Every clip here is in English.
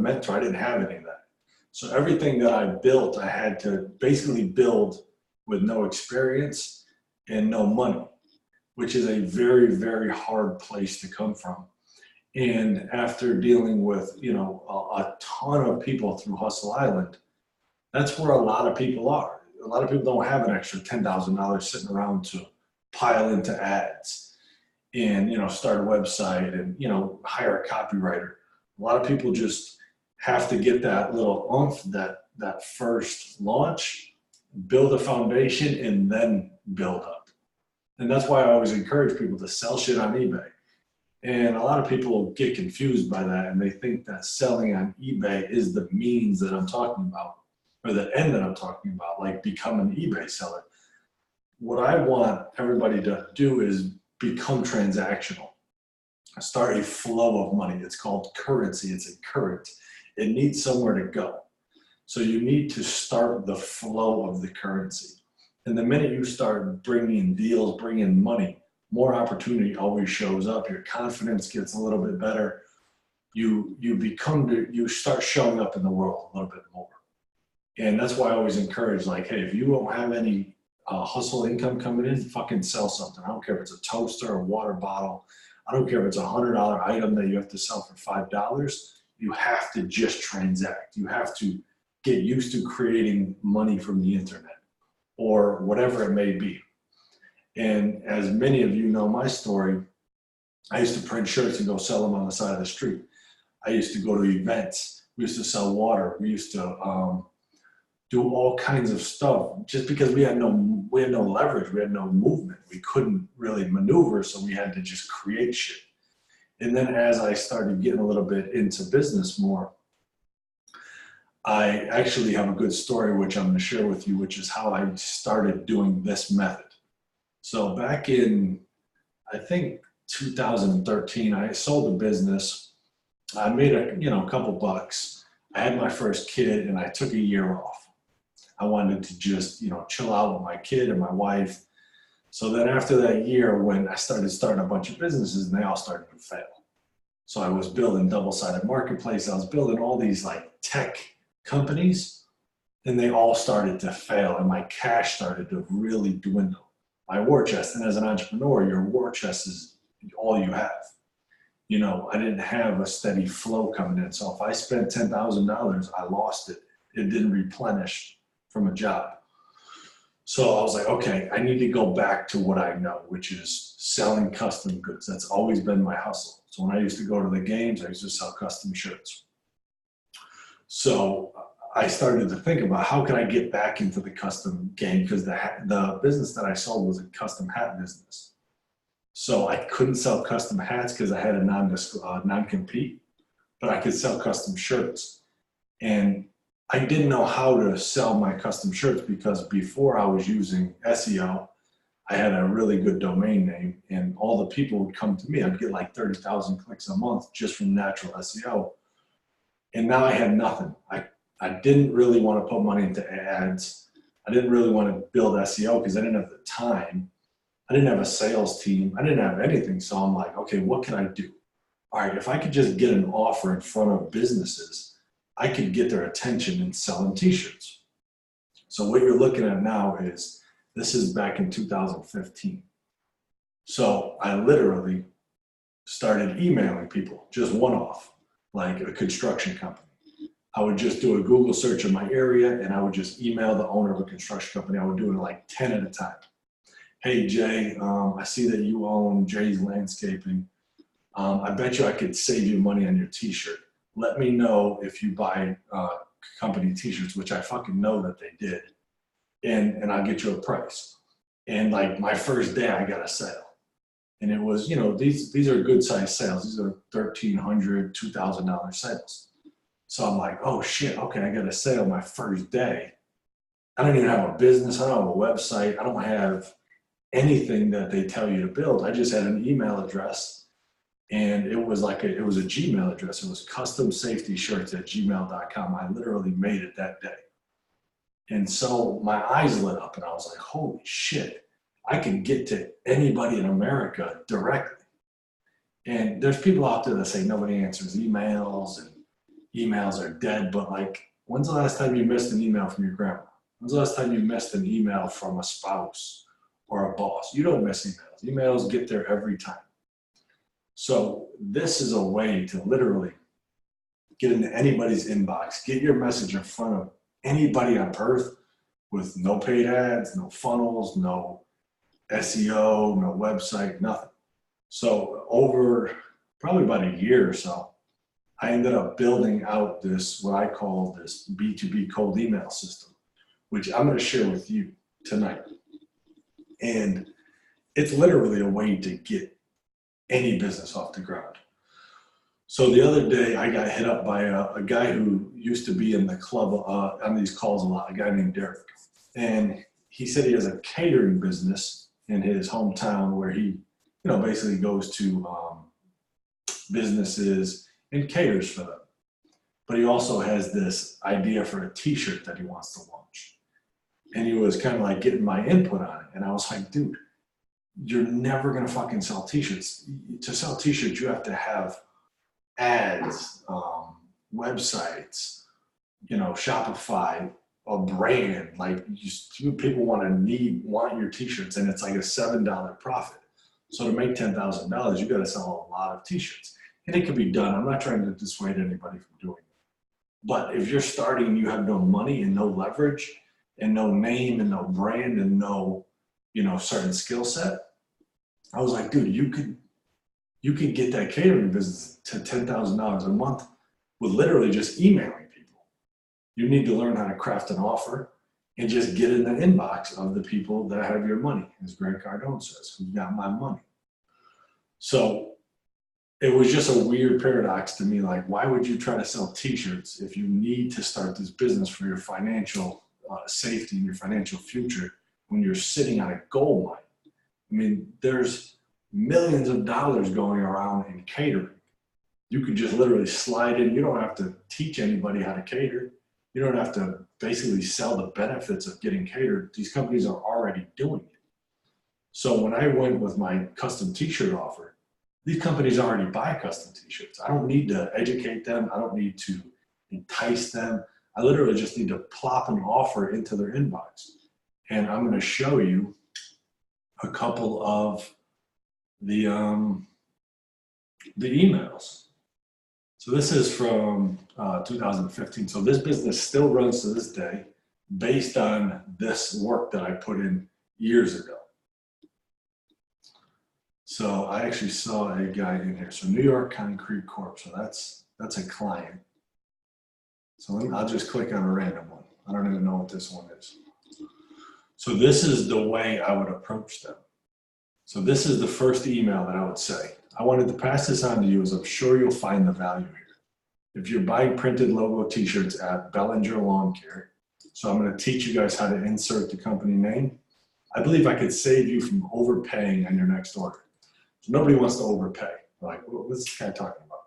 mentor. I didn't have any of that. So everything that I built, I had to basically build with no experience and no money, which is a very, very hard place to come from. And after dealing with, a ton of people through Hustle Island, that's where a lot of people are. A lot of people don't have an extra $10,000 sitting around to pile into ads and, start a website and, hire a copywriter. A lot of people just have to get that little oomph, that first launch, build a foundation, and then build up. And that's why I always encourage people to sell shit on eBay. And a lot of people get confused by that, and they think that selling on eBay is the means that I'm talking about, or the end that I'm talking about, like become an eBay seller. What I want everybody to do is become transactional. Start a flow of money. It's called currency. It's a current. It needs somewhere to go. So you need to start the flow of the currency. And the minute you start bringing deals, bringing money, more opportunity always shows up. Your confidence gets a little bit better. You start showing up in the world a little bit more. And that's why I always encourage, like, hey, if you don't have any hustle income coming in, fucking sell something. I don't care if it's a toaster, a water bottle. I don't care if it's a $100 item that you have to sell for $5. You have to just transact. You have to get used to creating money from the internet or whatever it may be. And as many of you know my story, I used to print shirts and go sell them on the side of the street. I used to go to events. We used to sell water. We used to do all kinds of stuff just because we had no leverage. We had no movement. We couldn't really maneuver, so we had to just create shit. And then as I started getting a little bit into business more, I actually have a good story which I'm going to share with you, which is how I started doing this method. So back in, I think 2013, I sold a business. I made a couple bucks. I had my first kid and I took a year off. I wanted to just, chill out with my kid and my wife. So then after that year, when I starting a bunch of businesses, and they all started to fail. So I was building double-sided marketplace. I was building all these like tech companies, and they all started to fail, and my cash started to really dwindle. My war chest, and as an entrepreneur, your war chest is all you have. I didn't have a steady flow coming in. So if I spent $10,000, I lost it. It didn't replenish from a job. So I was like, okay, I need to go back to what I know, which is selling custom goods. That's always been my hustle. So when I used to go to the games, I used to sell custom shirts. So I started to think about how can I get back into the custom game, because the business that I sold was a custom hat business. So I couldn't sell custom hats because I had a non-compete, but I could sell custom shirts. And I didn't know how to sell my custom shirts because before I was using SEO, I had a really good domain name, and all the people would come to me. I'd get like 30,000 clicks a month just from natural SEO. And now I had nothing. I didn't really want to put money into ads. I didn't really want to build SEO because I didn't have the time. I didn't have a sales team. I didn't have anything. So I'm like, okay, what can I do? All right, if I could just get an offer in front of businesses, I could get their attention and sell them t-shirts. So what you're looking at now is, this is back in 2015. So I literally started emailing people, just one-off, like a construction company. I would just do a Google search in my area, and I would just email the owner of a construction company. I would do it like 10 at a time. Hey, Jay, I see that you own Jay's Landscaping. I bet you I could save you money on your t-shirt. Let me know if you buy company t-shirts, which I fucking know that they did, and I'll get you a price. And like my first day, I got a sale. And it was, these are good size sales. These are $1,300, $2,000 sales. So I'm like, oh shit, okay, I got a sale my first day. I don't even have a business. I don't have a website. I don't have anything that they tell you to build. I just had an email address, and it was a Gmail address. It was customsafetyshirts@gmail.com. I literally made it that day. And so my eyes lit up, and I was like, holy shit, I can get to anybody in America directly. And there's people out there that say nobody answers emails, and emails are dead, but like, when's the last time you missed an email from your grandma? When's the last time you missed an email from a spouse or a boss? You don't miss emails. Emails get there every time. So this is a way to literally get into anybody's inbox, get your message in front of anybody on earth with no paid ads, no funnels, no SEO, no website, nothing. So over probably about a year or so, I ended up building out this, what I call this B2B cold email system, which I'm going to share with you tonight. And it's literally a way to get any business off the ground. So the other day I got hit up by a guy who used to be in the club on these calls a lot, a guy named Derek. And he said he has a catering business in his hometown where he, basically goes to businesses and caters for them. But he also has this idea for a t-shirt that he wants to launch. And he was kind of like getting my input on it. And I was like, dude, you're never going to fucking sell t-shirts. To sell t-shirts, you have to have ads, websites, Shopify, a brand. Like people want your t-shirts, and it's like a $7 profit. So to make $10,000, you got to sell a lot of t-shirts, and it can be done. I'm not trying to dissuade anybody from doing it, but if you're starting and you have no money and no leverage and no name and no brand and no, certain skill set, I was like, dude, you could get that catering business to $10,000 a month with literally just emailing people. You need to learn how to craft an offer and just get in the inbox of the people that have your money, as Grant Cardone says, who's got my money. So it was just a weird paradox to me. Like, why would you try to sell t-shirts if you need to start this business for your financial safety and your financial future when you're sitting on a gold mine? I mean, there's millions of dollars going around in catering. You could just literally slide in. You don't have to teach anybody how to cater. You don't have to basically sell the benefits of getting catered. These companies are already doing it. So when I went with my custom t-shirt offer, these companies already buy custom t-shirts. I don't need to educate them. I don't need to entice them. I literally just need to plop an offer into their inbox. And I'm going to show you a couple of the emails. So this is from 2015. So this business still runs to this day based on this work that I put in years ago. So I actually saw a guy in here. So New York Concrete Corp. So that's a client. So I'll just click on a random one. I don't even know what this one is. So this is the way I would approach them. So this is the first email that I would say. I wanted to pass this on to you as I'm sure you'll find the value here. If you're buying printed logo t-shirts at Bellinger Lawn Care, so I'm going to teach you guys how to insert the company name. I believe I could save you from overpaying on your next order. So nobody wants to overpay. Like, what's this guy talking about?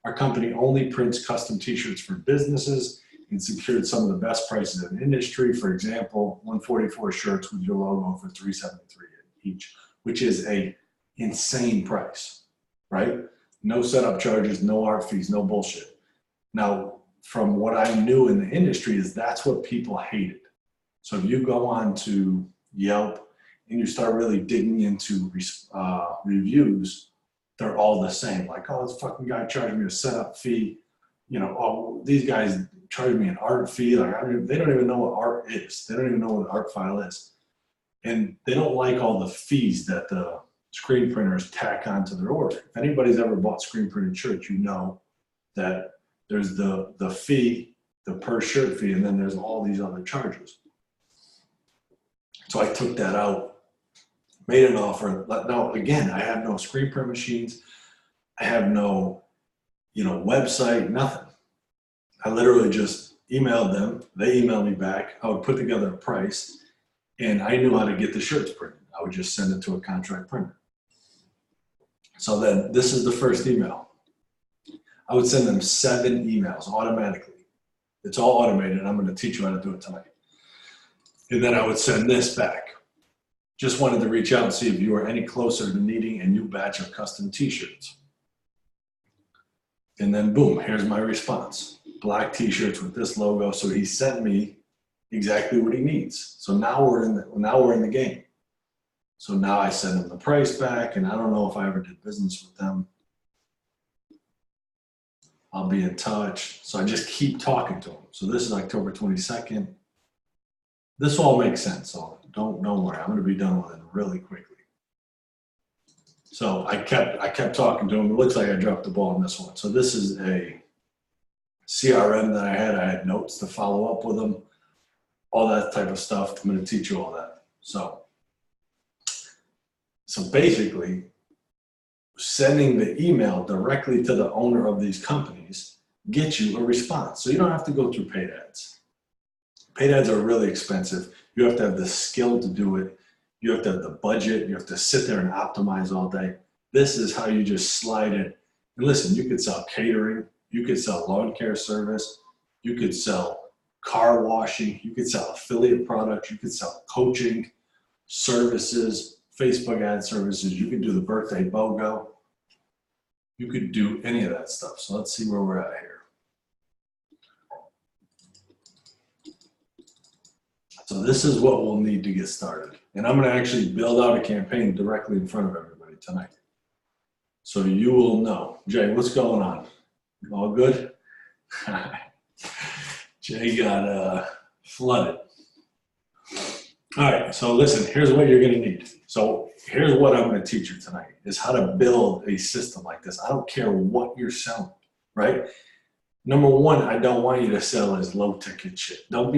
Our company only prints custom t-shirts for businesses and secured some of the best prices in the industry. For example, 144 shirts with your logo for $373 each, which is a insane price, right? No setup charges, no art fees, no bullshit. Now, from what I knew in the industry is that's what people hated. So if you go on to Yelp and you start really digging into reviews, they're all the same. Like, oh, this fucking guy charged me a setup fee. Oh, these guys charge me an art fee. Like, they don't even know what art is. They don't even know what an art file is. And they don't like all the fees that the screen printers tack onto their order. If anybody's ever bought screen printed shirts, you know that there's the fee, the per shirt fee, and then there's all these other charges. So I took that out, made an offer. Now, again, I have no screen print machines. I have no, website, nothing. I literally just emailed them. They emailed me back. I would put together a price, and I knew how to get the shirts printed. I would just send it to a contract printer. So then this is the first email. I would send them 7 emails automatically. It's all automated, and I'm going to teach you how to do it tonight. And then I would send this back. Just wanted to reach out and see if you are any closer to needing a new batch of custom t-shirts. And then boom, here's my response. black t-shirts with this logo. So he sent me exactly what he needs. So now we're in the game. So now I send him the price back, and I don't know if I ever did business with them. I'll be in touch. So I just keep talking to him. So this is October 22nd. This all makes sense. So don't worry. I'm going to be done with it really quickly. So I kept talking to him. It looks like I dropped the ball on this one. So this is a CRM that I had. I had notes to follow up with them, all that type of stuff. I'm going to teach you all that. So basically, sending the email directly to the owner of these companies gets you a response. So you don't have to go through paid ads. Paid ads are really expensive. You have to have the skill to do it. You have to have the budget. You have to sit there and optimize all day. This is how you just slide in. And listen, you could sell catering. You could sell lawn care service. You could sell car washing. You could sell affiliate products. You could sell coaching services, Facebook ad services. You could do the birthday BOGO. You could do any of that stuff. So let's see where we're at here. So this is what we'll need to get started. And I'm going to actually build out a campaign directly in front of everybody tonight. So you will know. Jay, what's going on? All good? Jay got flooded. All right, so listen, here's what you're going to need. So here's what I'm going to teach you tonight is how to build a system like this. I don't care what you're selling, right? Number one, I don't want you to sell as low ticket shit. Don't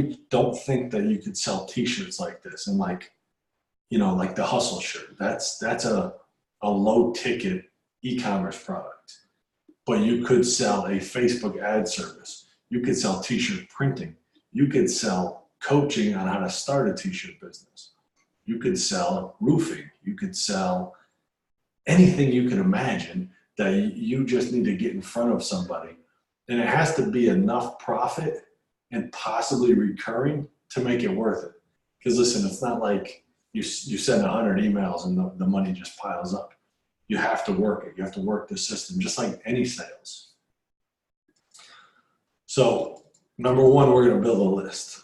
think that you could sell t-shirts like this and like the hustle shirt. That's a low ticket e-commerce product. But you could sell a Facebook ad service. You could sell t-shirt printing. You could sell coaching on how to start a t-shirt business. You could sell roofing. You could sell anything you can imagine that you just need to get in front of somebody. And it has to be enough profit and possibly recurring to make it worth it. Because listen, it's not like you send 100 emails and the money just piles up. You have to work it. You have to work the system, just like any sales. So number one, we're going to build a list.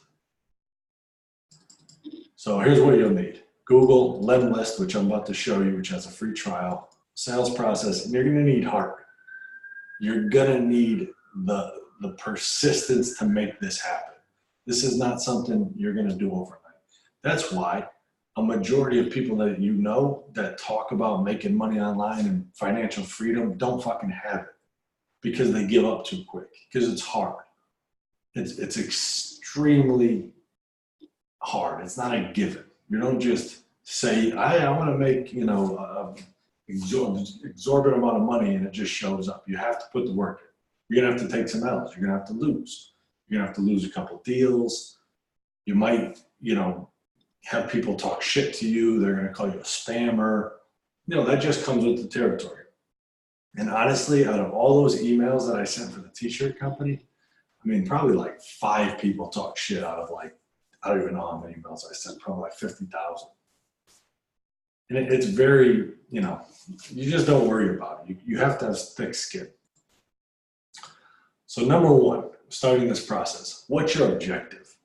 So here's what you'll need. Google Lemlist, which I'm about to show you, which has a free trial, sales process, and you're going to need heart. You're going to need the persistence to make this happen. This is not something you're going to do overnight. That's why a majority of people that you know that talk about making money online and financial freedom don't fucking have it because they give up too quick, because it's hard. It's extremely hard. It's not a given. You don't just say, I want to make, exorbitant amount of money and it just shows up. You have to put the work in. You're going to have to take some L's. You're going to have to lose. You're going to have to lose a couple deals. You might, have people talk shit to you. They're going to call you a spammer. That just comes with the territory. And honestly, out of all those emails that I sent for the t-shirt company, probably like 5 people talk shit out of I don't even know how many emails I sent, probably like 50,000. And it's very, you just don't worry about it. You have to have thick skin. So number one, starting this process, what's your objective?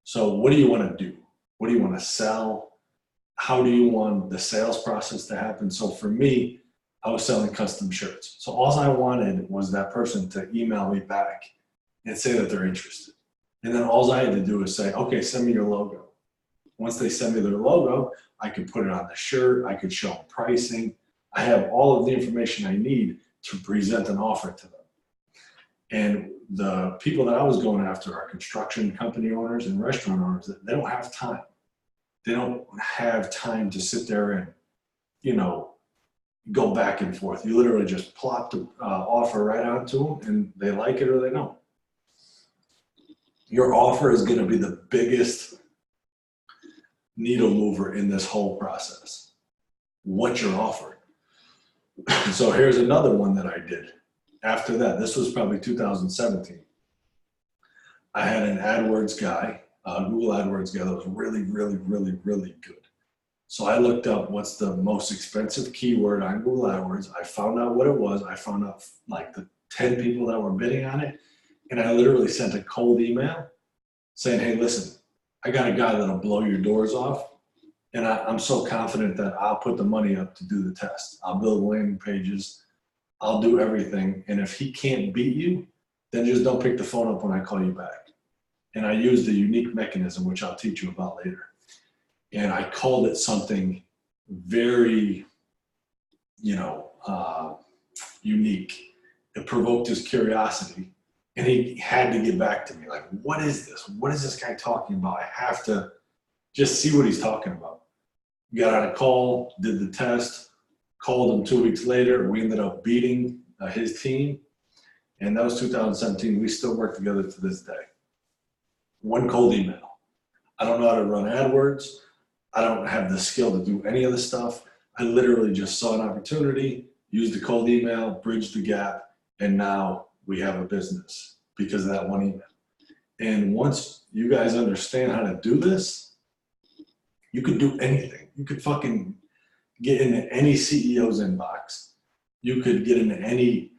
So what do you want to do? What do you want to sell? How do you want the sales process to happen? So for me, I was selling custom shirts. So all I wanted was that person to email me back and say that they're interested. And then all I had to do is say, okay, send me your logo. Once they send me their logo, I could put it on the shirt. I could show them pricing. I have all of the information I need to present an offer to them. And the people that I was going after are construction company owners and restaurant owners that they don't have time. They don't have time to sit there and, go back and forth. You literally just plop the offer right onto them and they like it or they don't. Your offer is going to be the biggest needle mover in this whole process. What you're offering. So here's another one that I did. After that, this was probably 2017. I had an AdWords guy, Google AdWords guy that was really, really, really, really good. So I looked up what's the most expensive keyword on Google AdWords. I found out what it was. I found out like the 10 people that were bidding on it. And I literally sent a cold email saying, hey, listen, I got a guy that'll blow your doors off. And I'm so confident that I'll put the money up to do the test. I'll build landing pages. I'll do everything. And if he can't beat you, then just don't pick the phone up when I call you back. And I used a unique mechanism, which I'll teach you about later. And I called it something very, unique. It provoked his curiosity. And he had to get back to me. Like, what is this? What is this guy talking about? I have to just see what he's talking about. Got on a call, did the test, called him 2 weeks later. We ended up beating his team. And that was 2017. We still work together to this day. One cold email. I don't know how to run AdWords. I don't have the skill to do any of the stuff. I literally just saw an opportunity, used a cold email, bridged the gap, and now we have a business because of that one email. And once you guys understand how to do this, you could do anything. You could fucking get into any CEO's inbox. You could get into any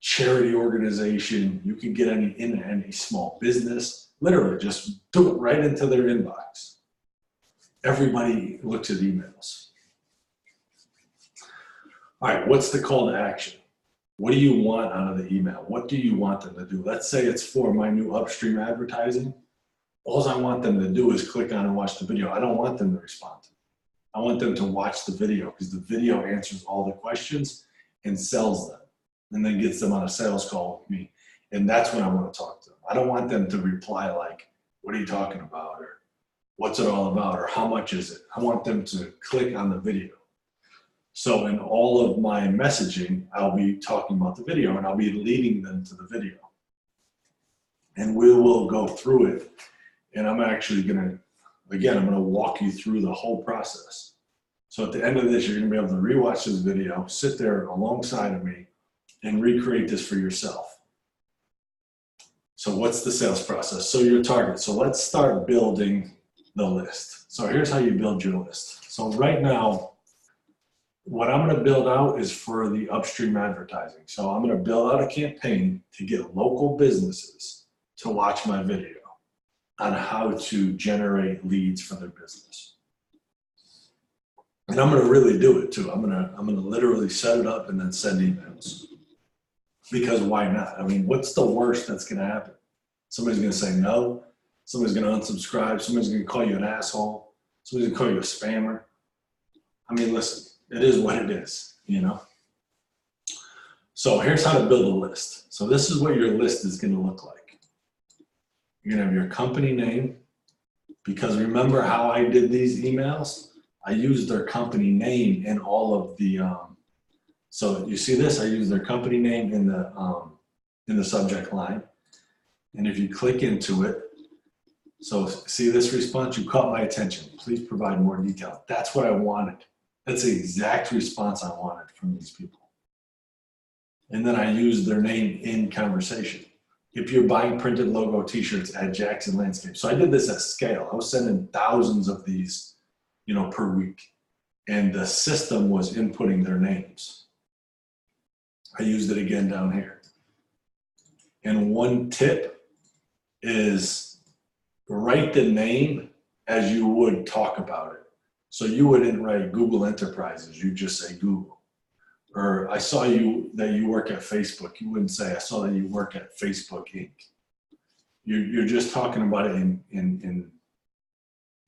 charity organization. You could get into any small business. Literally, just do it right into their inbox. Everybody looks at emails. All right, what's the call to action? What do you want out of the email? What do you want them to do? Let's say it's for my new upstream advertising. All I want them to do is click on and watch the video. I don't want them to respond to it. I want them to watch the video because the video answers all the questions and sells them and then gets them on a sales call with me. And that's when I want to talk to them. I don't want them to reply like, what are you talking about? Or what's it all about? Or how much is it? I want them to click on the video. So in all of my messaging, I'll be talking about the video and I'll be leading them to the video. And we will go through it. And I'm actually I'm going to walk you through the whole process. So at the end of this, you're going to be able to rewatch this video, sit there alongside of me, and recreate this for yourself. So what's the sales process? So your target. So let's start building the list. So here's how you build your list. So right now, what I'm going to build out is for the upstream advertising. So I'm going to build out a campaign to get local businesses to watch my video on how to generate leads for their business. And I'm going to really do it too. I'm going to literally set it up and then send emails. Because why not? I mean, what's the worst that's going to happen? Somebody's going to say no. Somebody's going to unsubscribe. Somebody's going to call you an asshole. Somebody's going to call you a spammer. I mean, listen, it is what it is, So here's how to build a list. So this is what your list is going to look like. You're going to have your company name, because remember how I did these emails? I used their company name in all of the, so you see this, I use their company name in the subject line. And if you click into it, so see this response, you caught my attention. Please provide more detail. That's what I wanted. That's the exact response I wanted from these people. And then I used their name in conversation. If you're buying printed logo t-shirts at Jackson Landscape. So I did this at scale. I was sending thousands of these, per week. And the system was inputting their names. I used it again down here. And one tip is write the name as you would talk about it. So you wouldn't write Google Enterprises, you just say Google. Or I saw that you work at Facebook. You wouldn't say, I saw that you work at Facebook Inc. You're just talking about it in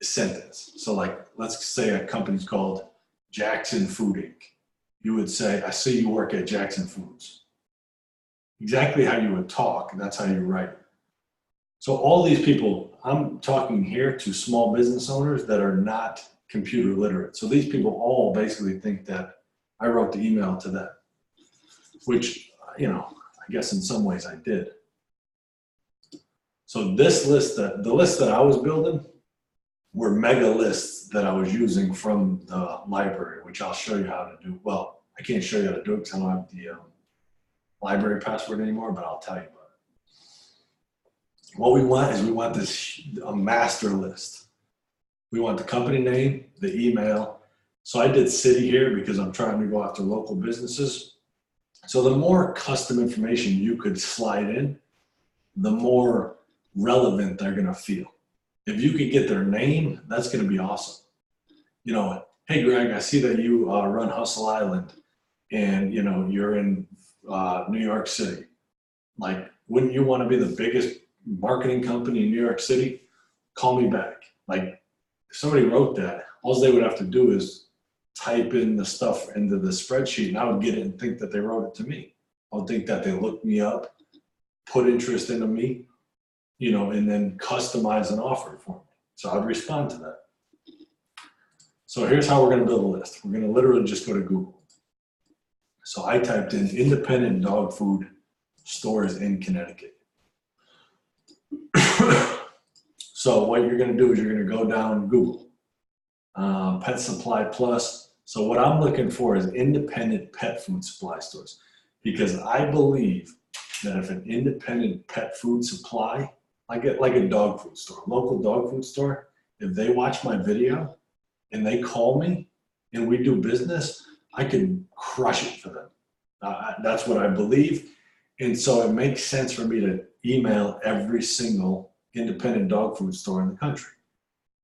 a sentence. So like, let's say a company's called Jackson Food Inc. You would say, I see you work at Jackson Foods. Exactly how you would talk, that's how you write. So all these people, I'm talking here to small business owners that are not computer literate. So these people all basically think that I wrote the email to them, which, I guess in some ways I did. So this list, the list that I was building were mega lists that I was using from the library, which I'll show you how to do. Well, I can't show you how to do it because I don't have the library password anymore, but I'll tell you about it. What we want is a master list. We want the company name, the email. So I did city here because I'm trying to go after local businesses. So the more custom information you could slide in, the more relevant they're going to feel. If you could get their name, that's going to be awesome. You know, hey, Greg, I see that you run Hustle Island and, you know, you're in New York City. Like, wouldn't you want to be the biggest marketing company in New York City? Call me back. Like, if somebody wrote that, all they would have to do is type in the stuff into the spreadsheet and I would get it and think that they wrote it to me. I would think that they looked me up, put interest into me, you know, and then customize an offer for me. So I'd respond to that. So here's how we're going to build a list. We're going to literally just go to Google. So I typed in independent dog food stores in Connecticut. So what you're going to do is you're going to go down Google, Pet Supply Plus. So what I'm looking for is independent pet food supply stores, because I believe that if an independent pet food supply, like a dog food store, local dog food store, if they watch my video and they call me and we do business, I can crush it for them. That's what I believe. And so it makes sense for me to email every single independent dog food store in the country.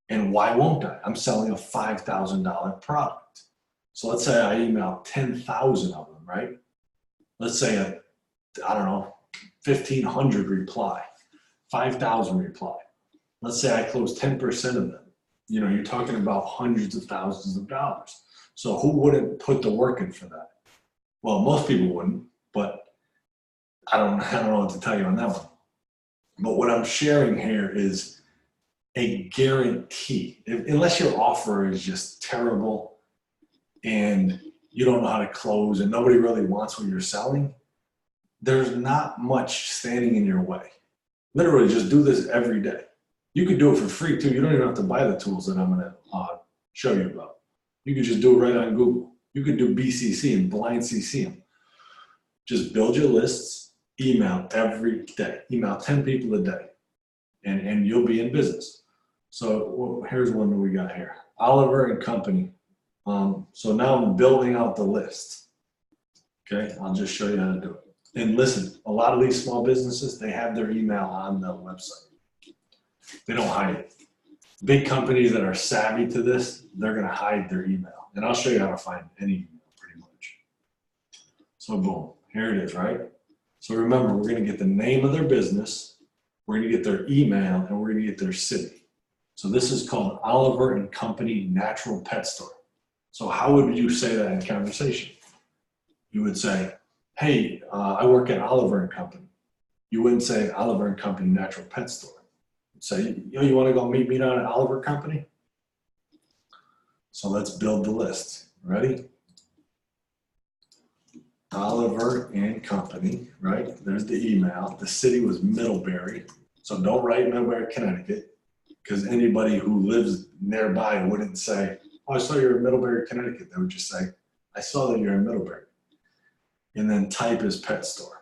And why won't I? I'm selling a $5,000 product. So let's say I email 10,000 of them, right? Let's say I don't know, 1,500 reply, 5,000 reply. Let's say I close 10% of them. You know, you're talking about hundreds of thousands of dollars. So who wouldn't put the work in for that? Well, most people wouldn't, but I don't know what to tell you on that one. But what I'm sharing here is a guarantee. Unless your offer is just terrible and you don't know how to close and nobody really wants what you're selling, there's not much standing in your way. Literally, just do this every day. You could do it for free too. You don't even have to buy the tools that I'm going to show you about. You could just do it right on Google. You could do BCC and blind CC them. Just build your lists, email every day. Email 10 people a day, and you'll be in business. So here's one that we got here. Oliver and Company. So now I'm building out the list. Okay, I'll just show you how to do it. And listen, a lot of these small businesses, they have their email on the website. They don't hide it. Big companies that are savvy to this, they're going to hide their email. And I'll show you how to find any email pretty much. So boom, here it is, right? So remember, we're going to get the name of their business, we're going to get their email, and we're going to get their city. So this is called Oliver and Company Natural Pet Store. So how would you say that in conversation? You would say, hey, I work at Oliver and Company. You wouldn't say Oliver and Company Natural Pet Store. You'd say, yo, you want to go meet me down at Oliver Company? So let's build the list. Ready? Oliver and Company, right? There's the email. The city was Middlebury. So don't write Middlebury, Connecticut, because anybody who lives nearby wouldn't say, oh, I saw you're in Middlebury, Connecticut. They would just say, I saw that you're in Middlebury. And then type is pet store.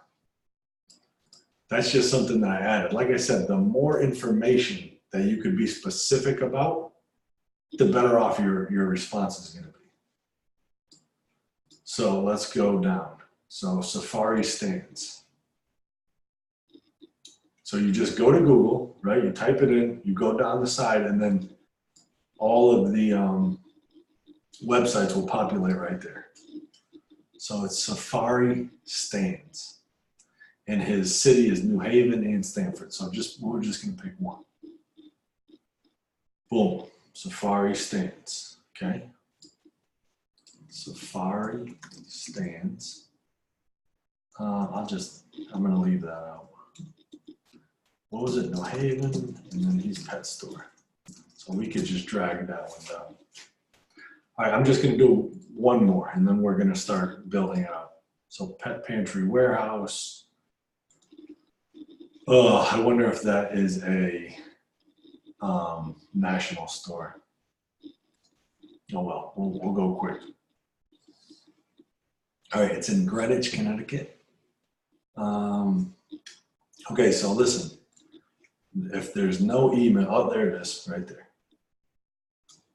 That's just something that I added. Like I said, the more information that you could be specific about, the better off your response is going to be. So let's go down. So Safari stands. So you just go to Google, right? You type it in, you go down the side, and then all of the websites will populate right there. So it's Safari stands. And his city is New Haven and Stamford. So we're just going to pick one. Boom. Safari stands. Okay. Safari stands. I'm going to leave that out. What was it? New Haven. And then he's pet store. So we could just drag that one down. All right. I'm just going to do one more and then we're going to start building it up. So Pet Pantry Warehouse. Oh, I wonder if that is a national store. Oh well, we'll go quick. All right, it's in Greenwich, Connecticut. Okay, so listen. If there's no email, oh, there it is, right there.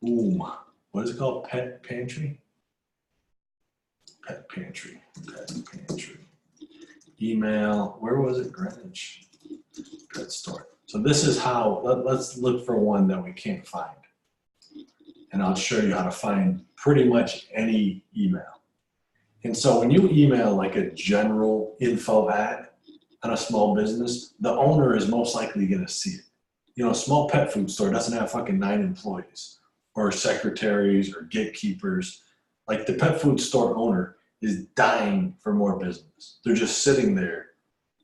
Boom. What is it called? Pet Pantry? Pet Pantry. Pet Pantry. Email. Where was it? Greenwich. pet store. So this is how, let's look for one that we can't find. And I'll show you how to find pretty much any email. And so when you email like a general info ad on a small business, the owner is most likely going to see it. You know, a small pet food store doesn't have fucking 9 employees or secretaries or gatekeepers. Like the pet food store owner is dying for more business. They're just sitting there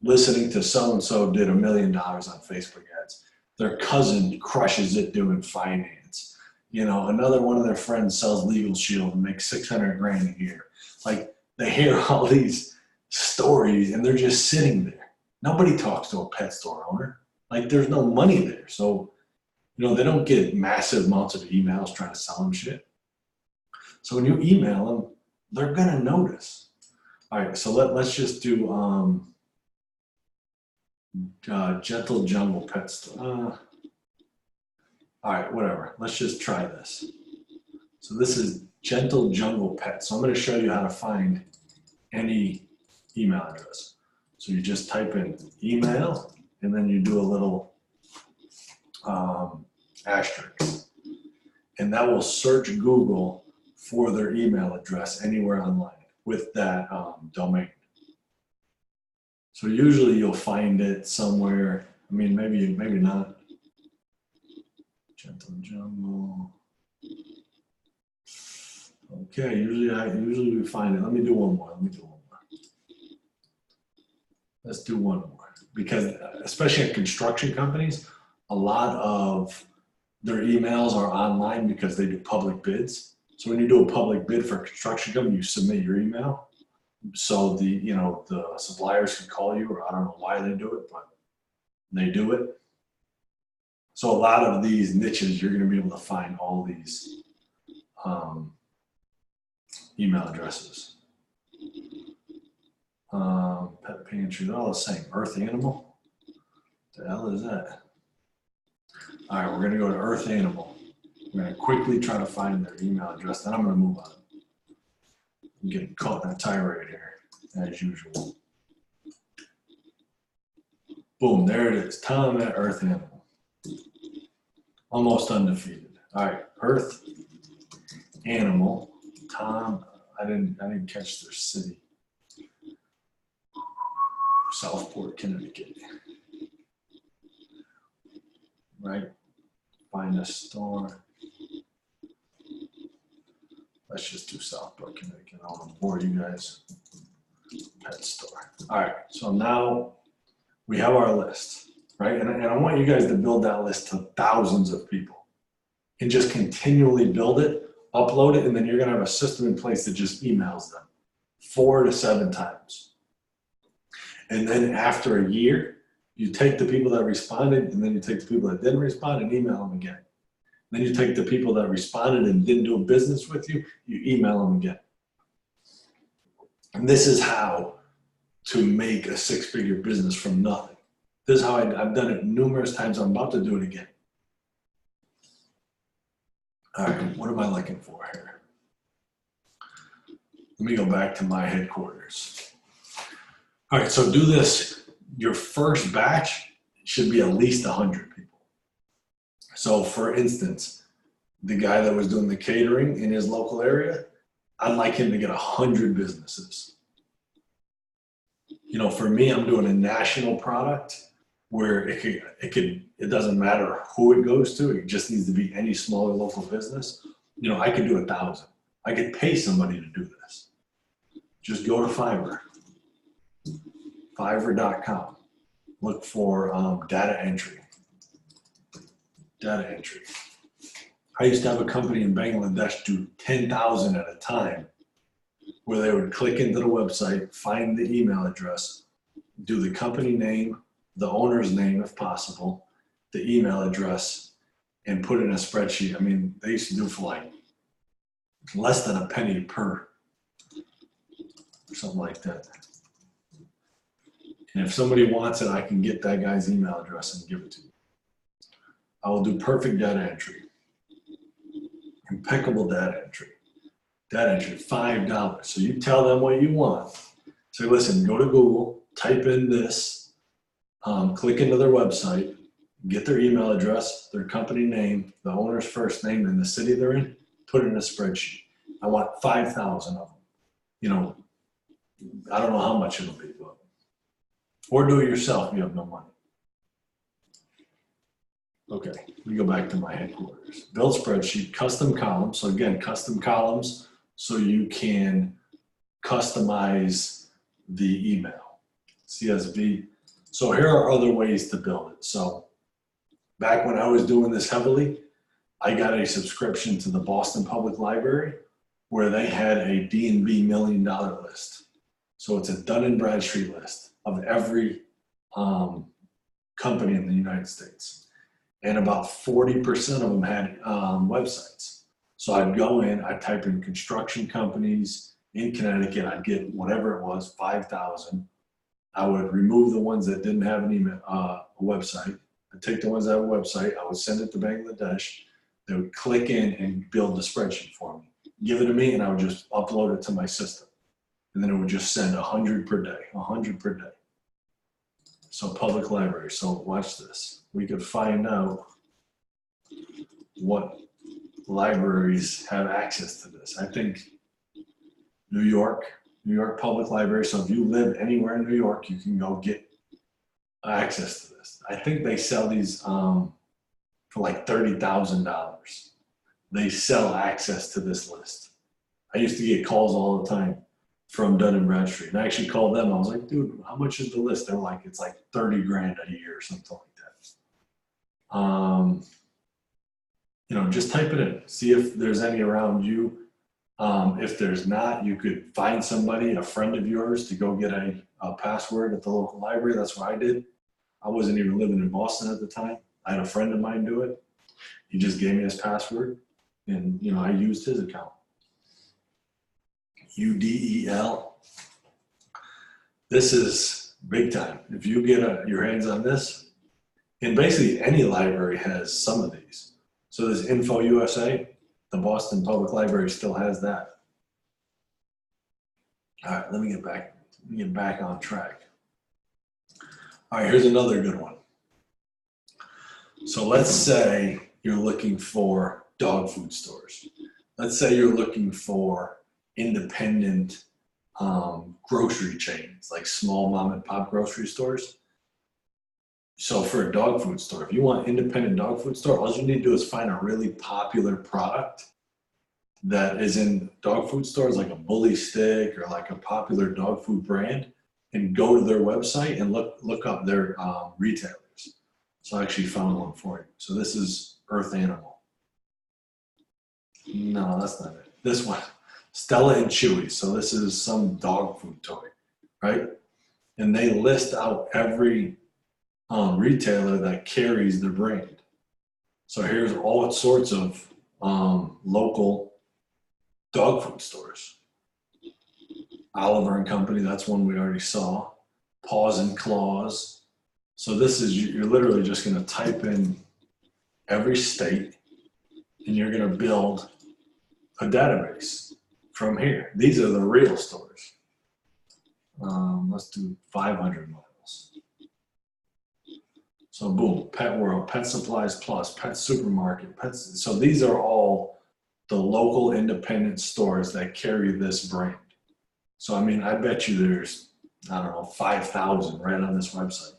listening to so-and-so did $1 million on Facebook ads. Their cousin crushes it doing finance. You know, another one of their friends sells Legal Shield and makes 600 grand a year. Like they hear all these stories and they're just sitting there. Nobody talks to a pet store owner. Like there's no money there. So, you know, they don't get massive amounts of emails trying to sell them shit. So when you email them, they're going to notice. All right, so let's just do Gentle Jungle Pet Store. All right, whatever. Let's just try this. So this is Gentle Jungle Pet. So I'm going to show you how to find any email address. So you just type in email, and then you do a little asterisk. And that will search Google for their email address anywhere online with that domain. So usually you'll find it somewhere. I mean, maybe not. Gentle Jungle. Okay, usually we find it. Let me do one more. Let's do one more. Because especially at construction companies, a lot of their emails are online because they do public bids. So when you do a public bid for a construction company, you submit your email. So the suppliers can call you, or I don't know why they do it, but they do it. So a lot of these niches, you're going to be able to find all these email addresses. Pet pantry, they're all the same. Earth Animal, what the hell is that? All right, we're going to go to Earth Animal. We're going to quickly try to find their email address, then I'm going to move on. I'm getting caught in a tirade here, as usual. Boom, there it is. Tom at Earth Animal. Almost undefeated. All right, Earth Animal. Tom, I didn't catch their city. Southport, Connecticut. Right? Find a store. Let's just do Southport, Connecticut. I don't want to bore you guys. Pet store. All right, so now we have our list, right? And I want you guys to build that list to thousands of people and just continually build it, upload it, and then you're going to have a system in place that just emails them 4 to 7 times. And then after a year, you take the people that responded, and then you take the people that didn't respond and email them again. Then you take the people that responded and didn't do business with you, you email them again. And this is how to make a 6-figure business from nothing. This is how I've done it numerous times. I'm about to do it again. All right, what am I looking for here? Let me go back to my headquarters. All right, so do this. Your first batch should be at least 100 people. So for instance, the guy that was doing the catering in his local area, I'd like him to get 100 businesses. You know, for me, I'm doing a national product where it doesn't matter who it goes to. It just needs to be any smaller local business. You know, I could do 1,000. I could pay somebody to do this. Just go to Fiverr. Fiverr.com. Look for data entry. Data entry. I used to have a company in Bangladesh do 10,000 at a time, where they would click into the website, find the email address, do the company name, the owner's name if possible, the email address, and put it in a spreadsheet. I mean, they used to do for like less than a penny per, something like that. And if somebody wants it, I can get that guy's email address and give it to you. I will do perfect data entry. Impeccable data entry. Data entry, $5. So you tell them what you want. So listen, go to Google, type in this click into their website, get their email address, their company name, the owner's first name, and the city they're in, put it in a spreadsheet. I want 5,000 of them. You know, I don't know how much it'll be, but, or do it yourself if you have no money. Okay, we go back to my headquarters. Build spreadsheet, custom columns. So again, custom columns so you can customize the email, CSV. So here are other ways to build it. So back when I was doing this heavily, I got a subscription to the Boston Public Library where they had a D&B $1 million list. So it's a Dun & Bradstreet list of every company in the United States. And about 40% of them had websites. So I'd go in, I'd type in construction companies in Connecticut, I'd get whatever it was, 5,000. I would remove the ones that didn't have an email, a website. I'd take the ones that have a website, I would send it to Bangladesh. They would click in and build the spreadsheet for me. Give it to me and I would just upload it to my system. And then it would just send 100 per day, 100 per day. So public library, so watch this. We could find out what libraries have access to this. I think New York Public Library. So if you live anywhere in New York, you can go get access to this. I think they sell these for like $30,000. They sell access to this list. I used to get calls all the time from Dun & Bradstreet. And I actually called them. I was like, dude, how much is the list? They're like, it's like 30 grand a year or something like that. You know, just type it in. See if there's any around you. If there's not, you could find somebody, a friend of yours, to go get a password at the local library. That's what I did. I wasn't even living in Boston at the time. I had a friend of mine do it. He just gave me his password, and you know, I used his account. UDEL. This is big time. If you get your hands on this, and basically any library has some of these. So this Info USA, the Boston Public Library still has that. All right, let me get back on track. All right, here's another good one. So let's say you're looking for dog food stores. Let's say you're looking for independent grocery chains, like small mom and pop grocery stores. So for a dog food store, if you want independent dog food store, all you need to do is find a really popular product that is in dog food stores, like a Bully Stick or like a popular dog food brand, and go to their website and look up their retailers. So I actually found one for you. So this is Earth Animal. No, that's not it. This one, Stella and Chewy. So this is some dog food toy, right? And they list out every retailer that carries their brand. So here's all sorts of local dog food stores. Oliver and Company, that's one we already saw. Paws and Claws. So this is, you're literally just going to type in every state and you're going to build a database from here. These are the real stores. Let's do 500 miles. So boom, Pet World, Pet Supplies Plus, Pet Supermarket, Pets. So these are all the local independent stores that carry this brand. So I mean, I bet you there's, I don't know, 5,000 right on this website.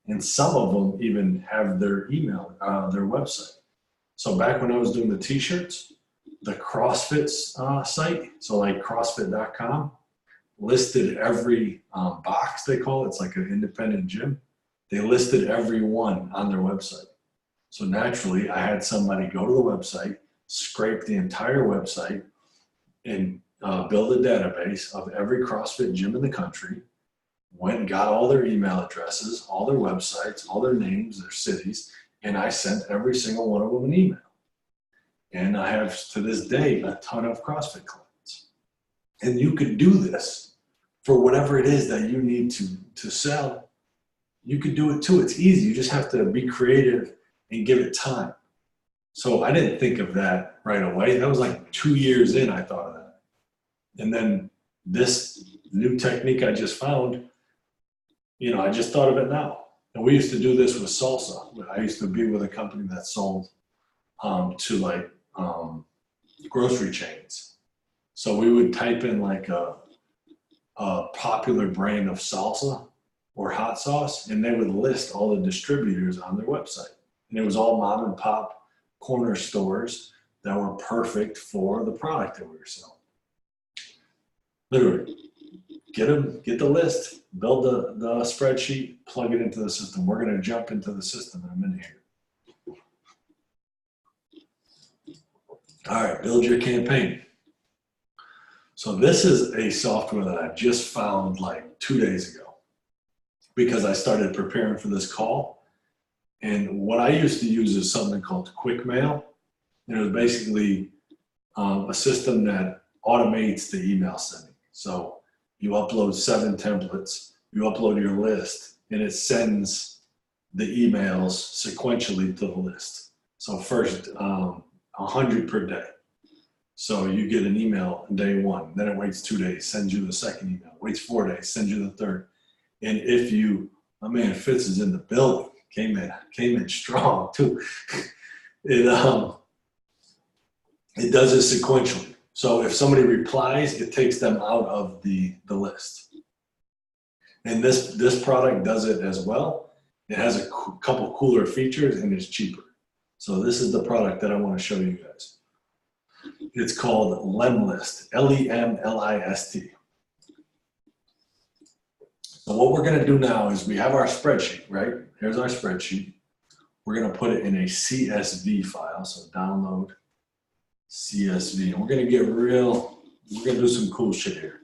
And some of them even have their email, their website. So back when I was doing the t-shirts, the CrossFit site, so like CrossFit.com, listed every box, they call it. It's like an independent gym. They listed every one on their website. So naturally, I had somebody go to the website, scrape the entire website, and build a database of every CrossFit gym in the country, went and got all their email addresses, all their websites, all their names, their cities, and I sent every single one of them an email. And I have, to this day, a ton of CrossFit clients. And you could do this for whatever it is that you need to sell. You could do it too. It's easy. You just have to be creative and give it time. So I didn't think of that right away. That was like 2 years in, I thought of that. And then this new technique I just found, you know, I just thought of it now. And we used to do this with salsa. I used to be with a company that sold to like grocery chains. So we would type in like a popular brand of salsa or hot sauce, and they would list all the distributors on their website. And it was all mom and pop corner stores that were perfect for the product that we were selling. Literally, get the list, build the spreadsheet, plug it into the system. We're going to jump into the system in a minute here. All right, build your campaign. So this is a software that I just found like 2 days ago because I started preparing for this call. And what I used to use is something called QuickMail. And it was basically a system that automates the email sending. So you upload 7 templates, you upload your list, and it sends the emails sequentially to the list. So first, 100 per day. So you get an email on day 1, then it waits 2 days, sends you the second email, waits 4 days, sends you the third. And if you, my man Fitz is in the building, came in strong too. It does it sequentially. So if somebody replies, it takes them out of the list. And this product does it as well. It has a couple cooler features and it's cheaper. So this is the product that I want to show you guys. It's called Lemlist, Lemlist. So what we're going to do now is we have our spreadsheet, right? Here's our spreadsheet. We're going to put it in a CSV file. So download CSV. And we're going to get real, we're going to do some cool shit here.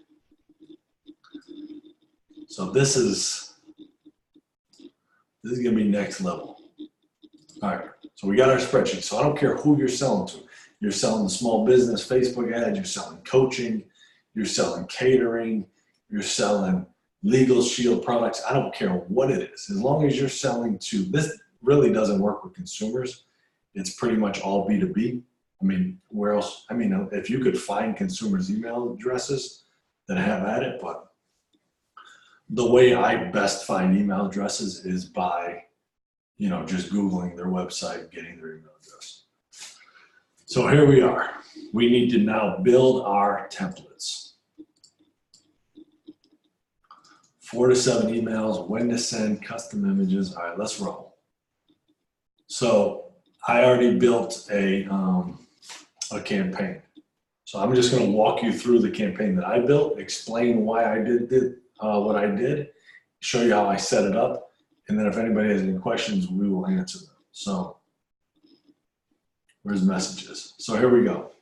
So this is going to be next level. All right. So we got our spreadsheet. So I don't care who you're selling to. You're selling small business Facebook ads, you're selling coaching, you're selling catering, you're selling Legal Shield products. I don't care what it is. As long as you're selling to, this really doesn't work with consumers. It's pretty much all B2B. I mean, where else? I mean, if you could find consumers' email addresses, then have at it. But the way I best find email addresses is by, just Googling their website, getting their email address. So here we are. We need to now build our templates. 4 to 7 emails, when to send, custom images. All right, let's roll. So I already built a campaign. So I'm just going to walk you through the campaign that I built, explain why I did what I did, show you how I set it up, and then if anybody has any questions, we will answer them. So where's messages? So here we go.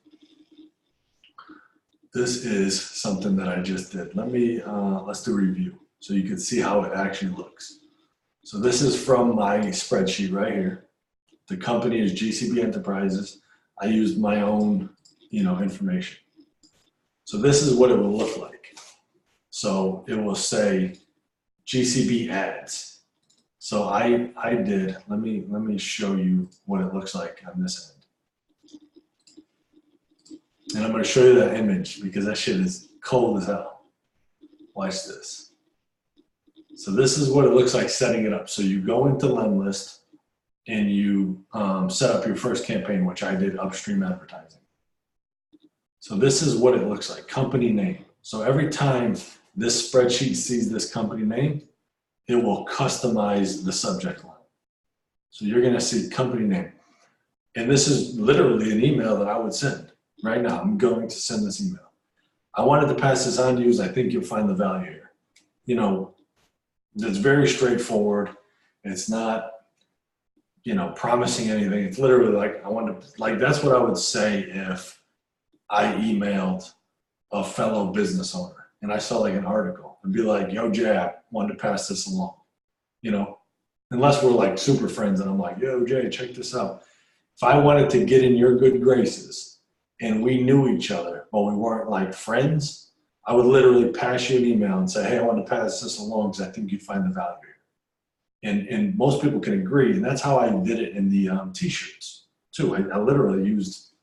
This is something that I just did. Let's do a review so you can see how it actually looks. So this is from my spreadsheet right here. The company is GCB Enterprises. I used my own, information. So this is what it will look like. So it will say GCB ads. So I did, let me show you what it looks like on this end. And I'm going to show you that image because that shit is cold as hell. Watch this. So this is what it looks like setting it up. So you go into Lemlist and you set up your first campaign, which I did, upstream advertising. So this is what it looks like, company name. So every time this spreadsheet sees this company name, it will customize the subject line. So you're going to see company name. And this is literally an email that I would send right now. I'm going to send this email. I wanted to pass this on to you as I think you'll find the value here. It's very straightforward. It's not, promising anything. It's literally that's what I would say if I emailed a fellow business owner and I saw like an article and be like, yo, Jay, I wanted to pass this along, unless we're like super friends and I'm like, yo, Jay, check this out. If I wanted to get in your good graces and we knew each other, but we weren't like friends, I would literally pass you an email and say, hey, I want to pass this along because I think you'd find the value here. And most people can agree. And that's how I did it in the t-shirts too. I literally used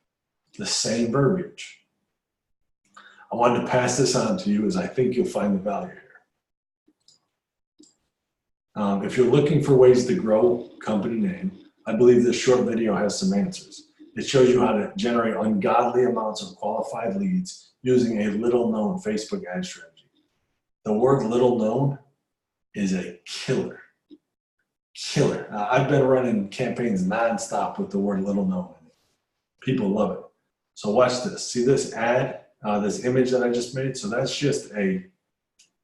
the same verbiage. I wanted to pass this on to you as I think you'll find the value here. If you're looking for ways to grow company name, I believe this short video has some answers. It shows you how to generate ungodly amounts of qualified leads using a little known Facebook ad strategy. The word little known is a killer. Killer. I've been running campaigns nonstop with the word little known in it. People love it. So watch this. See this ad, this image that I just made? So that's just a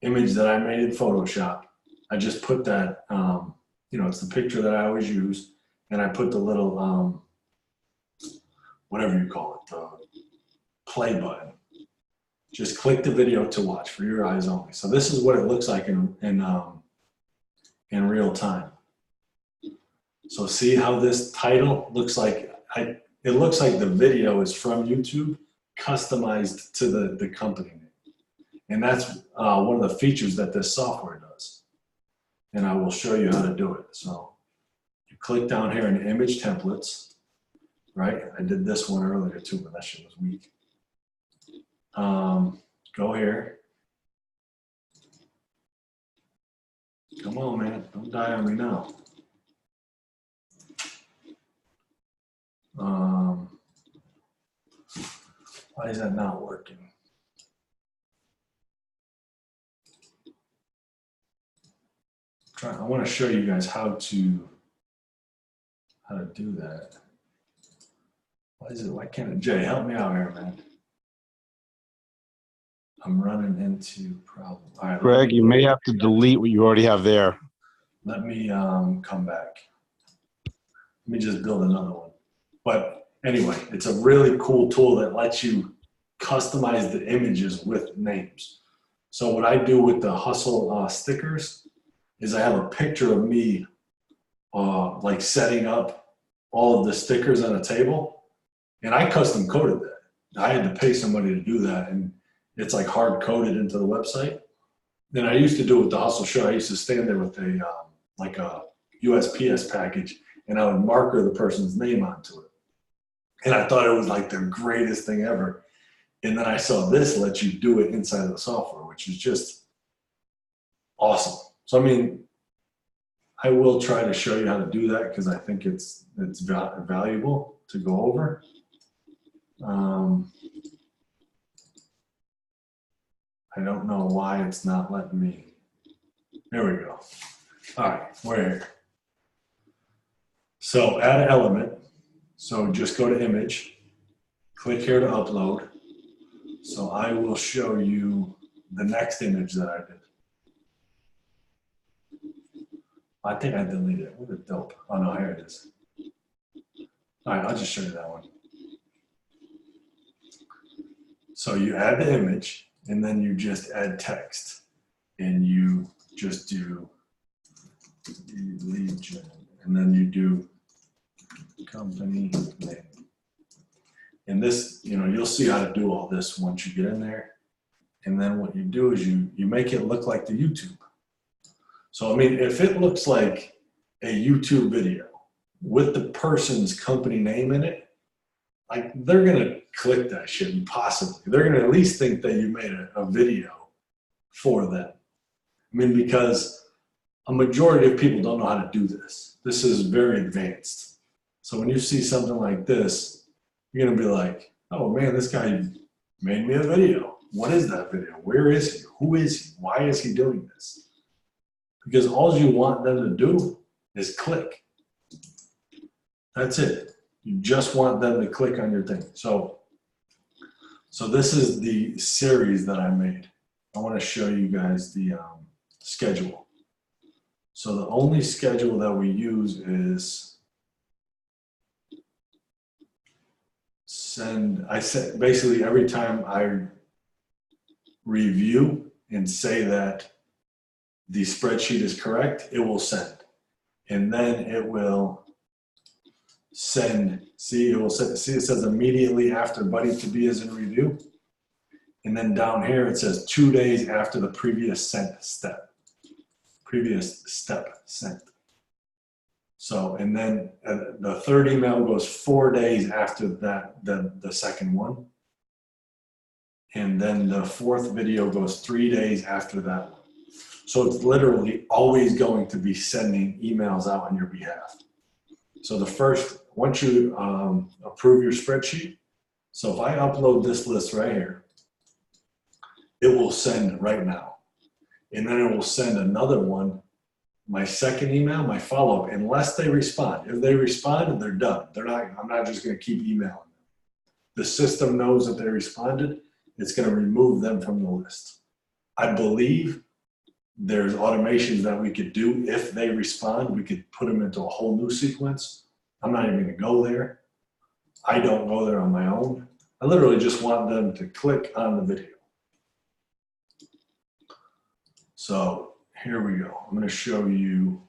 image that I made in Photoshop. I just put that, it's the picture that I always use. And I put the little, whatever you call it, the play button. Just click the video to watch for your eyes only. So this is what it looks like in real time. So see how this title looks like? It looks like the video is from YouTube, customized to the company name. And that's one of the features that this software does. And I will show you how to do it. So you click down here in image templates, right? I did this one earlier too, but that shit was weak. Go here. Come on, man. Don't die on me now. Why is that not working? I want to show you guys how to do that. Why can't it? Jay, help me out here, man. I'm running into problems. All right, Greg, you may have to delete what you already have there. Let me come back. Let me just build another one. But anyway, it's a really cool tool that lets you customize the images with names. So what I do with the Hustle stickers is I have a picture of me like setting up all of the stickers on a table, and I custom coded that. I had to pay somebody to do that, and it's like hard coded into the website. Then I used to do it with the Hustle Show. I used to stand there with a like a USPS package, and I would marker the person's name onto it. And I thought it was like the greatest thing ever. And then I saw this let you do it inside of the software, which is just awesome. So, I mean, I will try to show you how to do that because I think it's valuable to go over. I don't know why it's not letting me. There we go. All right, we're here. So add element. So just go to image, click here to upload. So I will show you the next image that I did. I think I deleted it. What a dope. Oh no, here it is. All right, I'll just show you that one. So you add the image, and then you just add text, and you just do lead gen, and then you do company name. And this, you'll see how to do all this once you get in there. And then what you do is you make it look like the YouTube. So, I mean, if it looks like a YouTube video with the person's company name in it, like they're going to click that shit, possibly. They're going to at least think that you made a video for them. I mean, because a majority of people don't know how to do this. This is very advanced. So when you see something like this, you're going to be like, oh man, this guy made me a video. What is that video? Where is he? Who is he? Why is he doing this? Because all you want them to do is click. That's it. You just want them to click on your thing. So this is the series that I made. I want to show you guys the schedule. So the only schedule that we use is basically every time I review and say that the spreadsheet is correct, it will send. And then it will send, see it says immediately after Buddy to be is in review. And then down here it says 2 days after the previous step sent. So, and then the third email goes 4 days after that, the second one. And then the fourth video goes 3 days after that one. So it's literally always going to be sending emails out on your behalf. So once you approve your spreadsheet, so if I upload this list right here, it will send right now. And then it will send another one, my second email, my follow-up, unless they respond. If they respond, they're done. I'm not just going to keep emailing them. The system knows that they responded. It's going to remove them from the list. I believe there's automations that we could do. If they respond, we could put them into a whole new sequence. I'm not even going to go there. I don't go there on my own. I literally just want them to click on the video. So here we go. I'm going to show you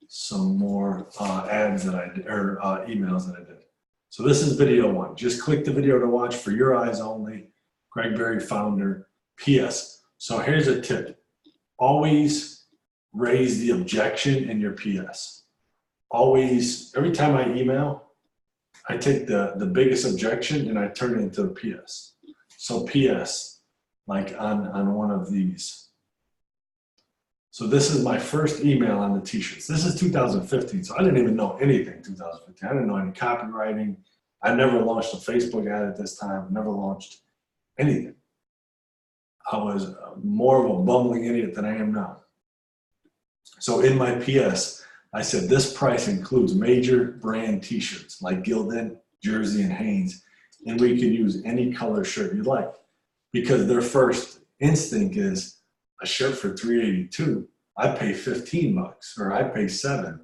some more ads that I did, or emails that I did. So this is video one. Just click the video to watch for your eyes only. Greg Berry, founder. PS. So here's a tip. Always raise the objection in your PS. Always, every time I email, I take the biggest objection and I turn it into a PS. So PS, like on one of these. So this is my first email on the t-shirts. This is 2015, so I didn't even know anything 2015. I didn't know any copywriting. I never launched a Facebook ad at this time. I never launched anything. I was more of a bumbling idiot than I am now. So in my PS, I said this price includes major brand t-shirts like Gildan, Jersey, and Hanes, and we can use any color shirt you like, because their first instinct is a shirt for $382. I pay 15 bucks, or I pay $7.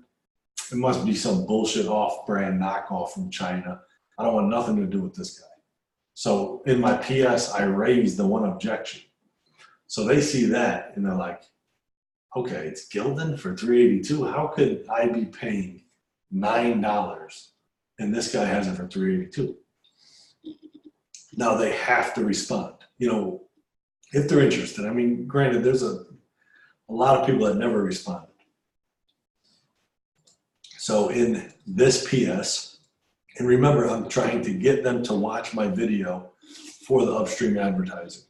It must be some bullshit off-brand knockoff from China. I don't want nothing to do with this guy. So in my PS, I raised the one objection. So they see that and they're like, okay, it's Gildan for $382. How could I be paying $9 and this guy has it for $382? Now they have to respond. You know, if they're interested. I mean, granted, there's a lot of people that never responded. So in this PS, and remember, I'm trying to get them to watch my video for the upstream advertising.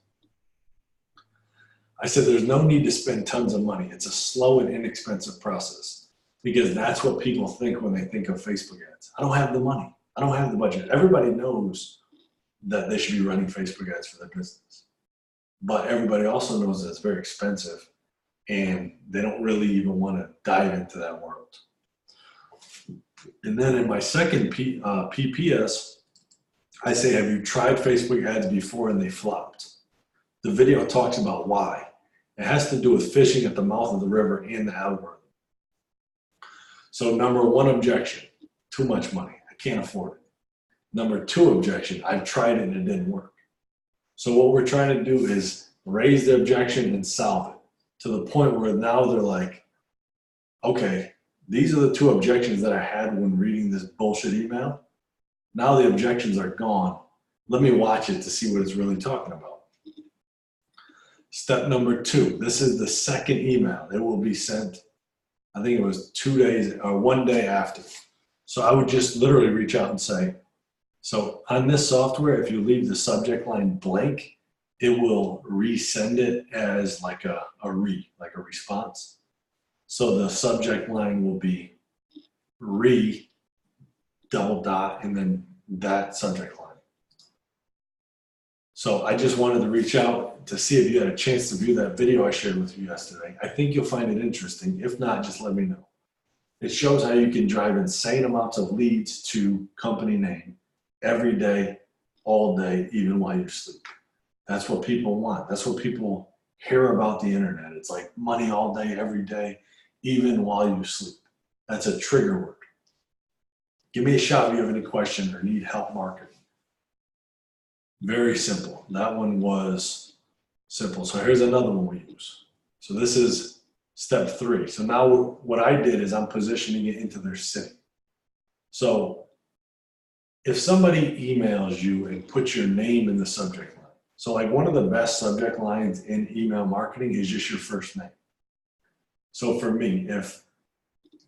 I said there's no need to spend tons of money. It's a slow and inexpensive process, because that's what people think when they think of Facebook ads. I don't have the money. I don't have the budget. Everybody knows that they should be running Facebook ads for their business. But everybody also knows that it's very expensive and they don't really even want to dive into that world. And then in my second PPS, I say, have you tried Facebook ads before and they flopped? The video talks about why. It has to do with fishing at the mouth of the river and the algorithm. So number one objection, too much money. I can't afford it. Number two objection, I've tried it and it didn't work. So what we're trying to do is raise the objection and solve it to the point where now they're like, okay, these are the two objections that I had when reading this bullshit email. Now the objections are gone. Let me watch it to see what it's really talking about. Step number two, this is the second email. It will be sent, I think it was 2 days or 1 day after. So I would just literally reach out and say, so on this software, if you leave the subject line blank, it will resend it as like a response. So the subject line will be double dot and then that subject line. So I just wanted to reach out to see if you had a chance to view that video I shared with you yesterday. I think you'll find it interesting. If not, just let me know. It shows how you can drive insane amounts of leads to company name every day, all day, even while you sleep. That's what people want. That's what people hear about the internet. It's like money all day, every day, even while you sleep. That's a trigger word. Give me a shout if you have any questions or need help marketing. Very simple. That one was simple. So here's another one we use. So this is step 3. So now what I did is I'm positioning it into their city. So if somebody emails you and puts your name in the subject line, so like one of the best subject lines in email marketing is just your first name. So for me, if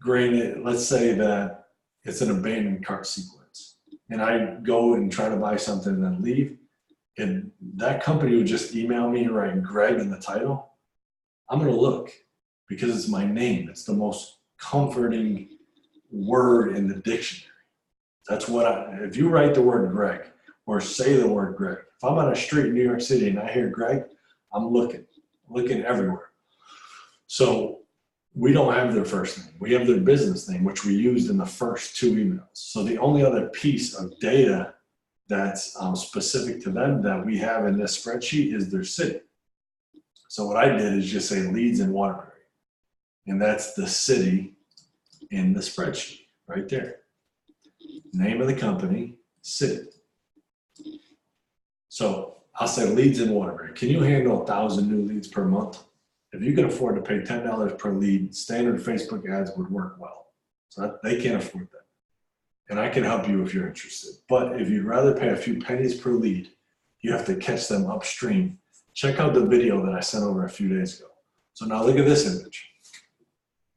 granted, let's say that it's an abandoned cart sequence and I go and try to buy something and then leave, and that company would just email me and write Greg in the title, I'm going to look because it's my name. It's the most comforting word in the dictionary. That's what if you write the word Greg or say the word Greg, if I'm on a street in New York City and I hear Greg, I'm looking everywhere. So we don't have their first name. We have their business name, which we used in the first 2 emails. So the only other piece of data that's specific to them that we have in this spreadsheet is their city. So what I did is just say Leeds and Waterbury. And that's the city in the spreadsheet right there. Name of the company, city. So I'll say Leeds and Waterbury. Can you handle 1,000 new leads per month? If you can afford to pay $10 per lead, standard Facebook ads would work well. So they can't afford that. And I can help you if you're interested. But if you'd rather pay a few pennies per lead, you have to catch them upstream. Check out the video that I sent over a few days ago. So now look at this image.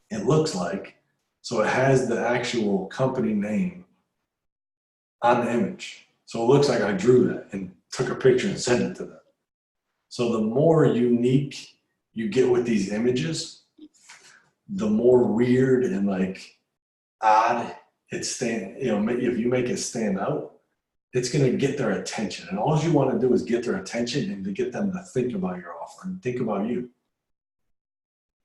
It looks like, so it has the actual company name on the image. So it looks like I drew that and took a picture and sent it to them. So the more unique you get with these images, the more weird and like odd it if you make it stand out, it's going to get their attention. And all you want to do is get their attention and to get them to think about your offer and think about you.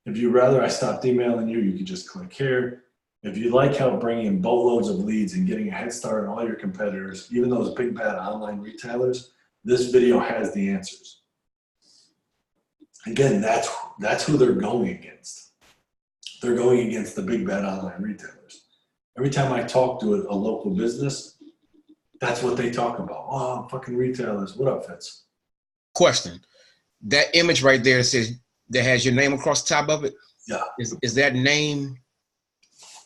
If you'd rather I stopped emailing you, you can just click here. If you like how bringing boatloads of leads and getting a head start on all your competitors, even those big bad online retailers, this video has the answers. Again, that's who they're going against. They're going against the big bad online retailers. Every time I talk to a local business, that's what they talk about. Oh, fucking retailers. What up, Fitz? Question. That image right there that has your name across the top of it. Yeah. Is that name?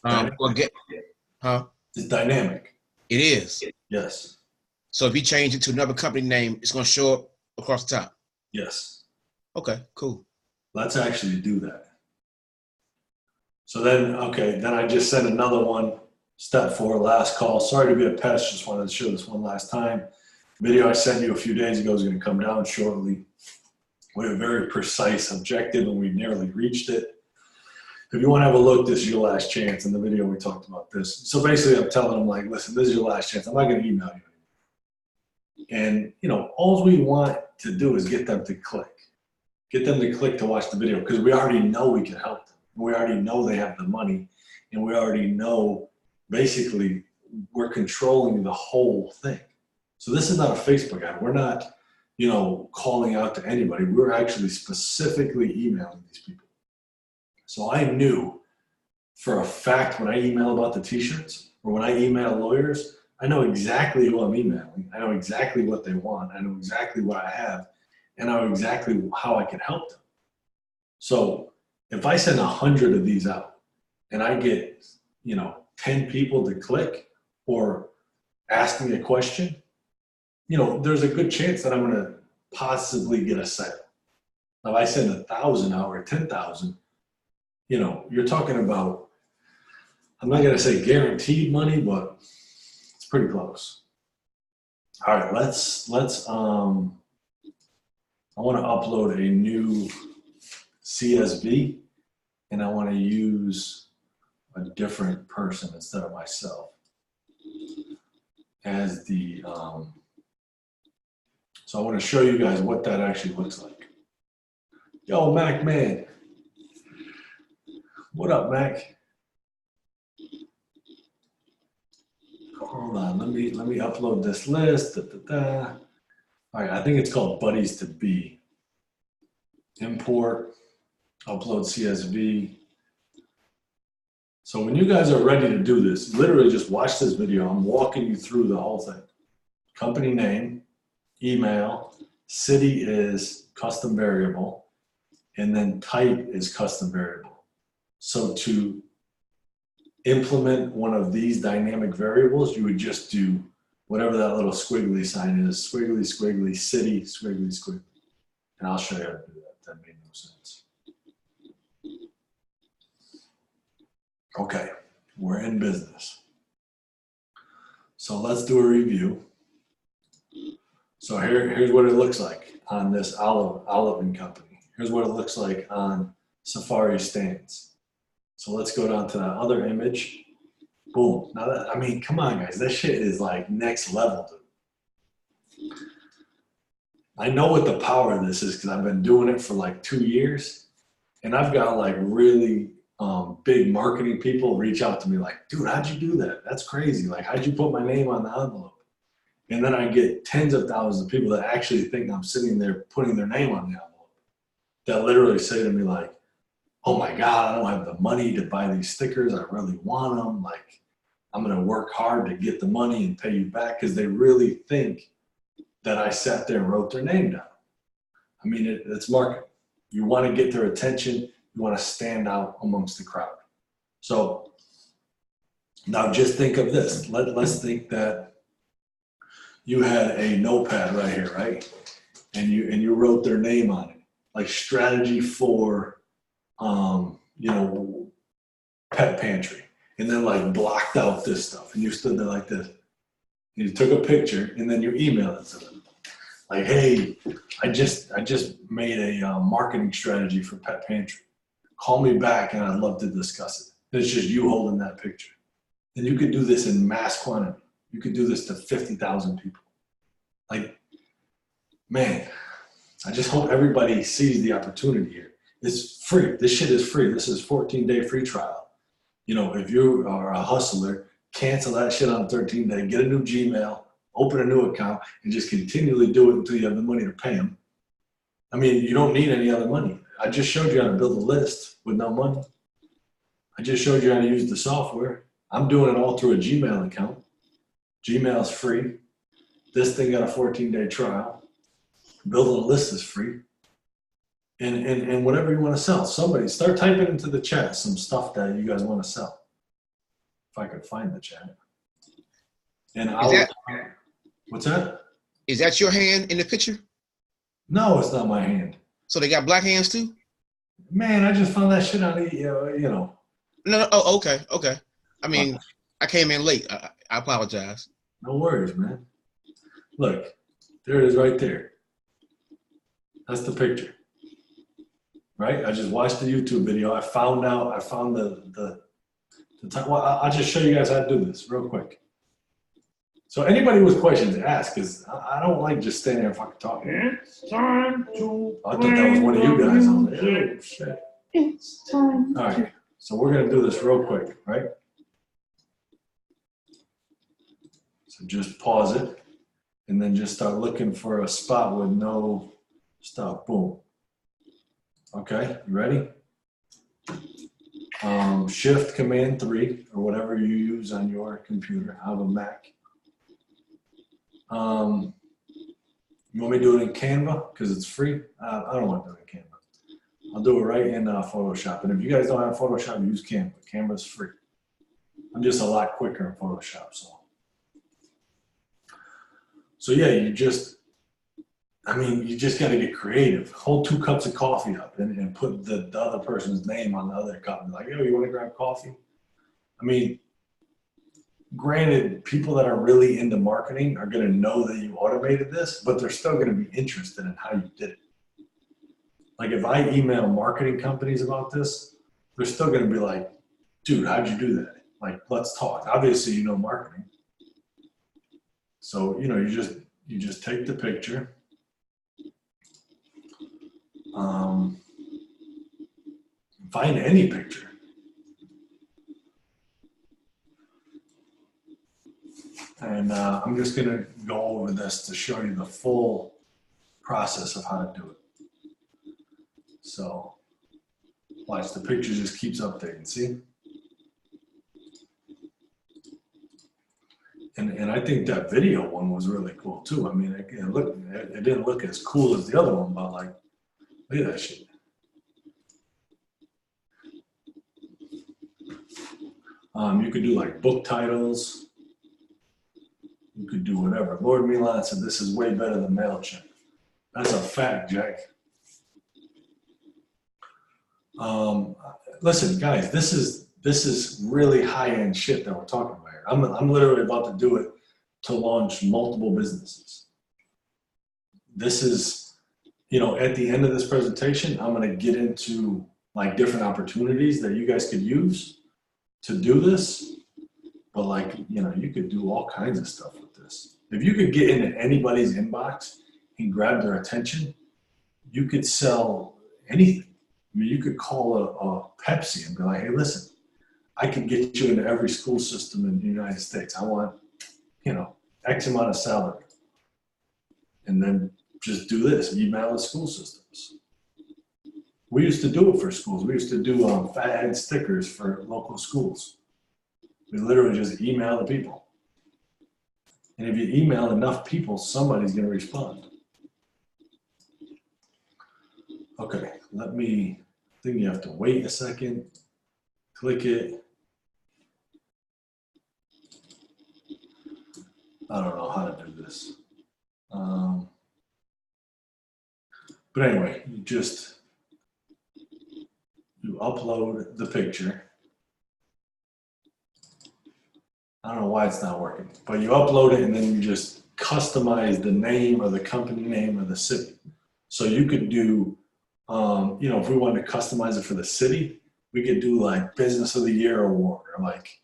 It's dynamic. It is. Yes. So if you change it to another company name, it's going to show up across the top. Yes. Okay, cool. Let's actually do that. So then I just sent another one, step 4, last call. Sorry to be a pest, just wanted to show this one last time. Video I sent you a few days ago is going to come down shortly. We have a very precise objective and we nearly reached it. If you want to have a look, this is your last chance. In the video, we talked about this. So basically, I'm telling them, like, listen, this is your last chance. I'm not going to email you. And, all we want to do is get them to click. Get them to click to watch the video because we already know we can help them. We already know they have the money. And we already know, basically, we're controlling the whole thing. So this is not a Facebook ad. We're not, calling out to anybody. We're actually specifically emailing these people. So I knew for a fact when I email about the t-shirts or when I email lawyers, I know exactly who I'm emailing. I know exactly what they want. I know exactly what I have and I know exactly how I can help them. So if I send 100 of these out and I get, 10 people to click or ask me a question, there's a good chance that I'm going to possibly get a sale. Now, if I send 1,000 out or 10,000, you're talking about, I'm not going to say guaranteed money, but it's pretty close. All right, I want to upload a new CSV and I want to use a different person instead of myself as the, so I want to show you guys what that actually looks like. Yo, Mac, man. What up, Mac? Hold on, let me upload this list. All right, I think it's called Buddies to Be. Import, upload CSV. So when you guys are ready to do this, literally just watch this video. I'm walking you through the whole thing. Company name, email, city is custom variable, and then type is custom variable. So to implement one of these dynamic variables, you would just do whatever that little squiggly sign is, squiggly, squiggly, city, squiggly, squiggly. And I'll show you how to do that. That made no sense. Okay, we're in business. So let's do a review. So here's what it looks like on this Olive and Company. Here's what it looks like on Safari stands. So let's go down to that other image. Boom. Now that, I mean, come on guys, that shit is like next level, dude. I know what the power of this is because I've been doing it for like 2 years, and I've got like really big marketing people reach out to me like, dude, how'd you do that? That's crazy. Like, how'd you put my name on the envelope? And then I get tens of thousands of people that actually think I'm sitting there putting their name on the envelope that literally say to me like, oh my God, I don't have the money to buy these stickers. I really want them. Like, I'm going to work hard to get the money and pay you back, because they really think that I sat there and wrote their name down. I mean, it's marketing. You want to get their attention. You want to stand out amongst the crowd. So now just think of this. Let's think that you had a notepad right here, right? And you wrote their name on it, like strategy for, pet pantry. And then like blocked out this stuff. And you stood there like this. And you took a picture and then you emailed it to them. Like, hey, I just made a marketing strategy for Pet Pantry. Call me back and I'd love to discuss it. It's just you holding that picture. And you could do this in mass quantity. You could do this to 50,000 people. Like, man, I just hope everybody sees the opportunity here. It's free. This shit is free. This is 14-day free trial. You know, if you are a hustler, cancel that shit on 13th day, get a new Gmail, open a new account, and just continually do it until you have the money to pay them. I mean, you don't need any other money. I just showed you how to build a list with no money. I just showed you how to use the software. I'm doing it all through a Gmail account. Gmail's free. This thing got a 14-day trial. Building a list is free. And whatever you want to sell. Somebody start typing into the chat some stuff that you guys want to sell. If I could find the chat. And what's that? Is that your hand in the picture? No, it's not my hand. So they got black hands too? Man, I just found that shit on No. Oh, okay. I mean, I came in late. I apologize. No worries, man. Look, there it is right there. That's the picture. Right? I just watched the YouTube video. I found the time. Well, I'll just show you guys how to do this real quick. So anybody with questions, ask, because I don't like just standing there fucking talking. It's time to I thought that was one of you guys. I was like, oh, shit. It's time. All right. So we're going to do this real quick, right? So just pause it and then just start looking for a spot with no stuff. Boom. Okay, you ready? Shift Command 3 or whatever you use on your computer. I have a Mac. You want me to do it in Canva because it's free? I don't want to do it in Canva. I'll do it right in Photoshop. And if you guys don't have Photoshop, use Canva. Canva's free. I'm just a lot quicker in Photoshop. So yeah, you just got to get creative. Hold 2 cups of coffee up and put the other person's name on the other cup. And like, yo, you want to grab coffee? I mean, granted, people that are really into marketing are going to know that you automated this, but they're still going to be interested in how you did it. Like if I email marketing companies about this, they're still going to be like, dude, how'd you do that? Like, let's talk. Obviously, you know marketing. So, you just take the picture. Find any picture. And I'm just going to go over this to show you the full process of how to do it. So watch, the picture just keeps updating, see? And I think that video one was really cool too. I mean, it didn't look as cool as the other one, but like, look at that shit. You could do like book titles. You could do whatever. Lord Milan said this is way better than MailChimp. That's a fact, Jack. Listen, guys, this is really high-end shit that we're talking about here. I'm literally about to do it to launch multiple businesses. This is at the end of this presentation, I'm going to get into like different opportunities that you guys could use to do this. But like, you could do all kinds of stuff with this. If you could get into anybody's inbox and grab their attention, you could sell anything. I mean, you could call a Pepsi and be like, hey, listen, I can get you into every school system in the United States. I want, X amount of salary. And then just do this, email the school systems. We used to do it for schools. We used to do fathead stickers for local schools. We literally just email the people. And if you email enough people, somebody's going to respond. Okay, I think you have to wait a second. Click it. I don't know how to do this. But anyway, you upload the picture. I don't know why it's not working, but you upload it and then you just customize the name or the company name of the city. So you could do, if we wanted to customize it for the city, we could do like Business of the Year award or like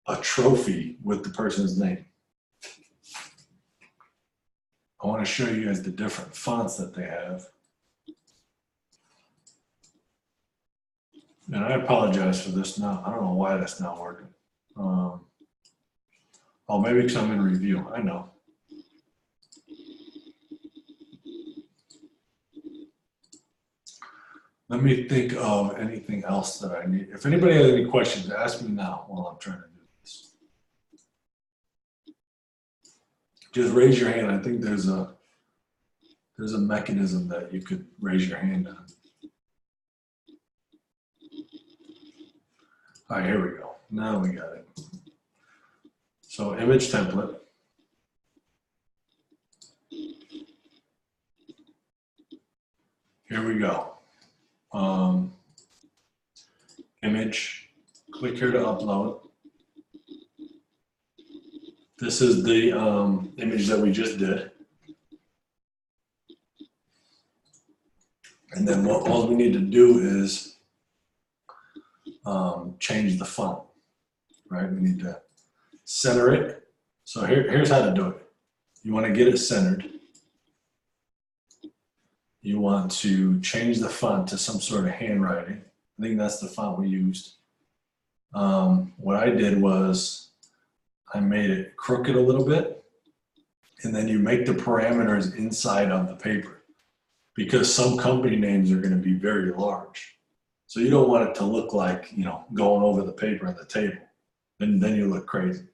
a trophy with the person's name. I want to show you guys the different fonts that they have. And I apologize for this now. I don't know why that's not working. Oh, maybe because I'm in review. I know. Let me think of anything else that I need. If anybody has any questions, ask me now while I'm trying to do this. Just raise your hand. I think there's a mechanism that you could raise your hand on. All right, here we go. Now we got it. So image template. Here we go. Image, click here to upload. This is the image that we just did. And then all we need to do is change the font, right? We need to center it. So here's how to do it. You want to get it centered. You want to change the font to some sort of handwriting. I think that's the font we used. What I did was I made it crooked a little bit, and then you make the parameters inside of the paper because some company names are going to be very large. So you don't want it to look like, going over the paper on the table. Then you look crazy.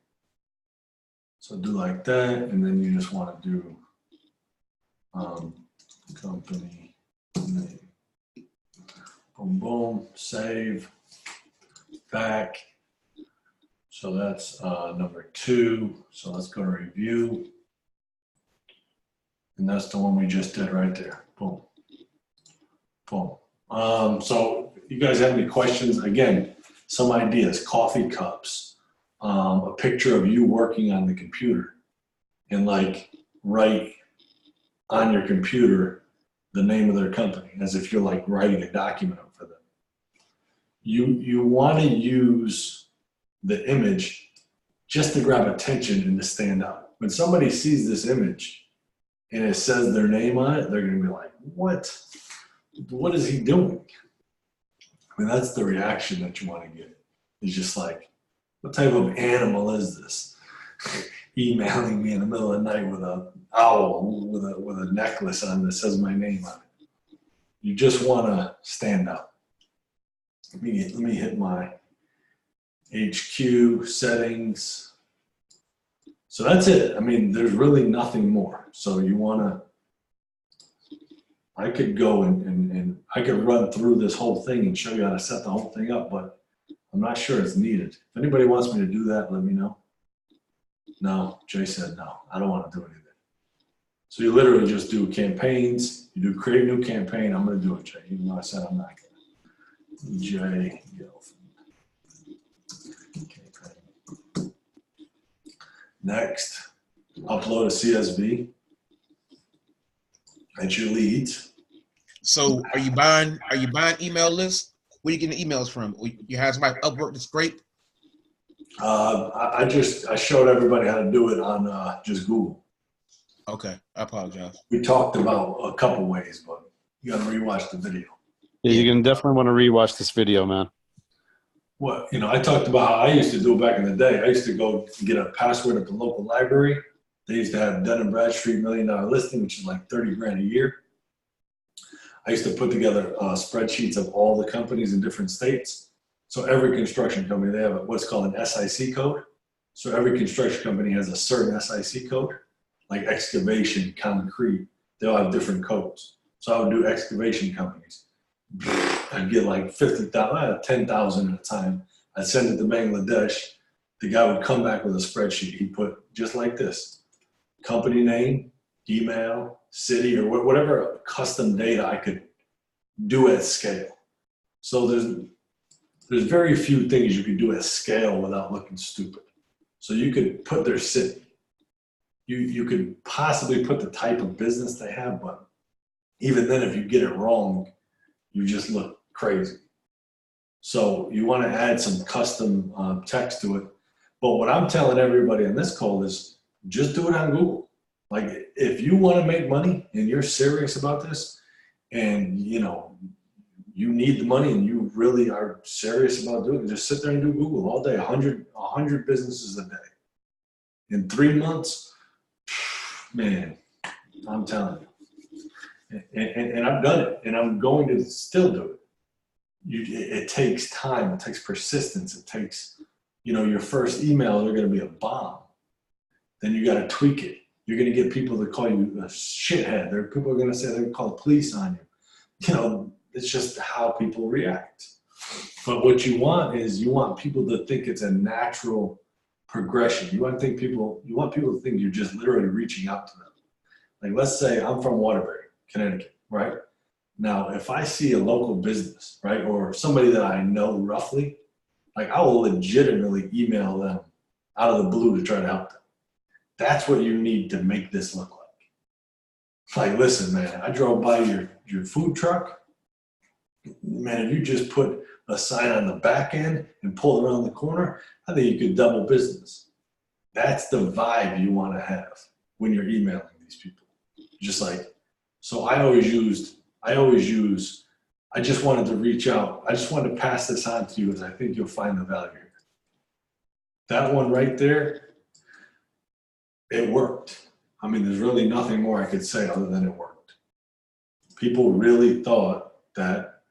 So do like that, and then you just want to do company name. Boom, boom, save, back. So that's number 2. So let's go to review. And that's the one we just did right there. Boom, boom. So you guys have any questions? Again, some ideas, coffee cups, a picture of you working on the computer, and like write on your computer the name of their company as if you're like writing a document for them. You want to use the image just to grab attention and to stand out. When somebody sees this image and it says their name on it, they're going to be like, what is he doing? I mean, that's the reaction that you want to get. It's just like, what type of animal is this? Emailing me in the middle of the night with an owl with a necklace on that says my name on it. You just want to stand out. Let me hit my HQ settings. So that's it. I mean, there's really nothing more. So you want to, I could go and I could run through this whole thing and show you how to set the whole thing up, but I'm not sure it's needed. If anybody wants me to do that, let me know. No, Jay said no, I don't want to do anything. So you literally just do campaigns, you do create new campaign. I'm going to do it, Jay, even though I said I'm not going to. Jay campaign. Next, upload a CSV. That's your leads. So are you buying email lists? Where are you getting the emails from? You have somebody Upwork to scrape? I showed everybody how to do it on just Google. Okay, I apologize. We talked about a couple ways, but you got to rewatch the video. Yeah, you're gonna definitely want to rewatch this video, man. Well, I talked about how I used to do it back in the day. I used to go get a password at the local library. They used to have Dun & Bradstreet $1 Million listing, which is like 30 grand a year. I used to put together spreadsheets of all the companies in different states. So every construction company, they have what's called an SIC code. So every construction company has a certain SIC code, like excavation, concrete. They all have different codes. So I would do excavation companies. I'd get like 50,000, 10,000 at a time. I'd send it to Bangladesh. The guy would come back with a spreadsheet. He'd put just like this: company name, email, city, or whatever custom data I could do at scale. So there's very few things you could do at scale without looking stupid. So you could put their city. You could possibly put the type of business they have, but even then, if you get it wrong, you just look crazy. So you want to add some custom text to it. But what I'm telling everybody on this call is just do it on Google. Like, if you want to make money and you're serious about this, and you need the money and you really are serious about doing it, just sit there and do Google all day. 100 businesses a day. In 3 months, man, I'm telling you. And I've done it, and I'm going to still do it. It takes time. It takes persistence. It takes, your first emails are going to be a bomb. Then you got to tweak it. You're going to get people to call you a shithead. People are going to say they're going to call the police on you. It's just how people react. But what you want is people to think it's a natural progression. You want people to think you're just literally reaching out to them. Like, let's say I'm from Waterbury, Connecticut, right? Now, if I see a local business, right, or somebody that I know roughly, like, I will legitimately email them out of the blue to try to help them. That's what you need to make this look like. Like, listen, man, I drove by your food truck. Man, if you just put a sign on the back end and pull around the corner, I think you could double business. That's the vibe you want to have when you're emailing these people. Just like, so I just wanted to reach out. I just wanted to pass this on to you because I think you'll find the value here. That one right there, it worked. I mean, there's really nothing more I could say other than it worked. People really thought that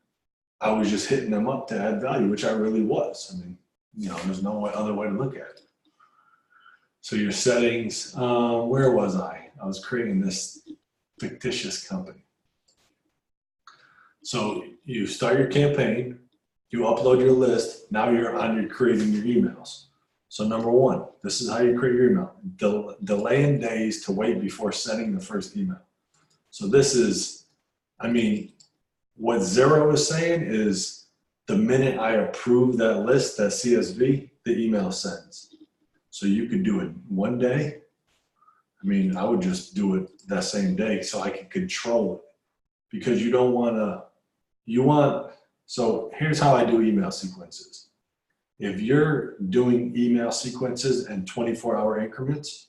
I was just hitting them up to add value, which I really was. I mean, there's no other way to look at it. So your settings, where was I? I was creating this fictitious company. So you start your campaign, you upload your list, now you're creating your emails. So number one, this is how you create your email. Delaying days to wait before sending the first email. So this is, what Zero is saying is the minute I approve that list, that CSV, the email sends. So you could do it one day. I would just do it that same day so I can control it, because you don't want to, so here's how I do email sequences. If you're doing email sequences in 24-hour increments,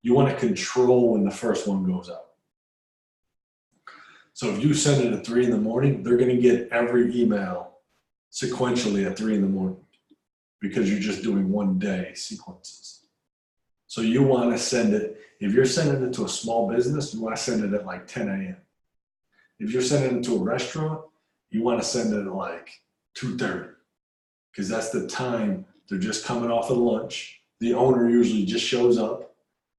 you want to control when the first one goes out. So if you send it at 3 in the morning, they're going to get every email sequentially at 3 in the morning because you're just doing one day sequences. So you want to send it, if you're sending it to a small business, you want to send it at like 10 a.m. If you're sending it to a restaurant, you want to send it at like 2:30, because that's the time they're just coming off of lunch. The owner usually just shows up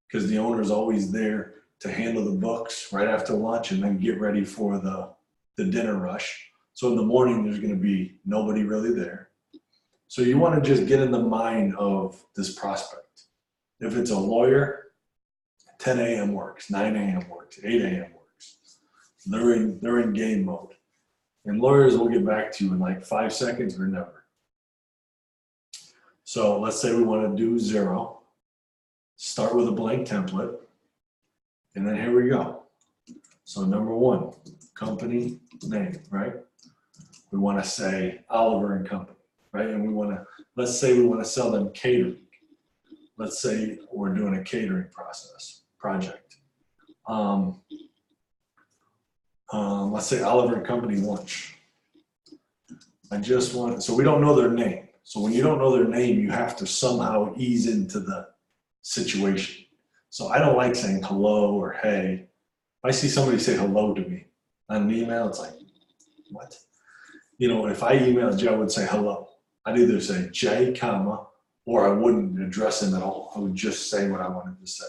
because the owner is always there to handle the books right after lunch and then get ready for the dinner rush. So in the morning, there's going to be nobody really there. So you want to just get in the mind of this prospect. If it's a lawyer, 10 a.m. works, 9 a.m. works, 8 a.m. works. They're in game mode. And lawyers will get back to you in like 5 seconds or never. So let's say we want to do Zero. Start with a blank template. And then here we go. So number one, company name, right? We want to say Oliver and Company, right? And we want to, let's say we want to sell them catering. Let's say we're doing a catering project. Let's say Oliver and Company lunch. So we don't know their name. So when you don't know their name, you have to somehow ease into the situation. So I don't like saying hello or hey. If I see somebody say hello to me on an email, it's like, what? You know, if I emailed you, I would say hello. I'd either say J, comma, or I wouldn't address him at all. I would just say what I wanted to say.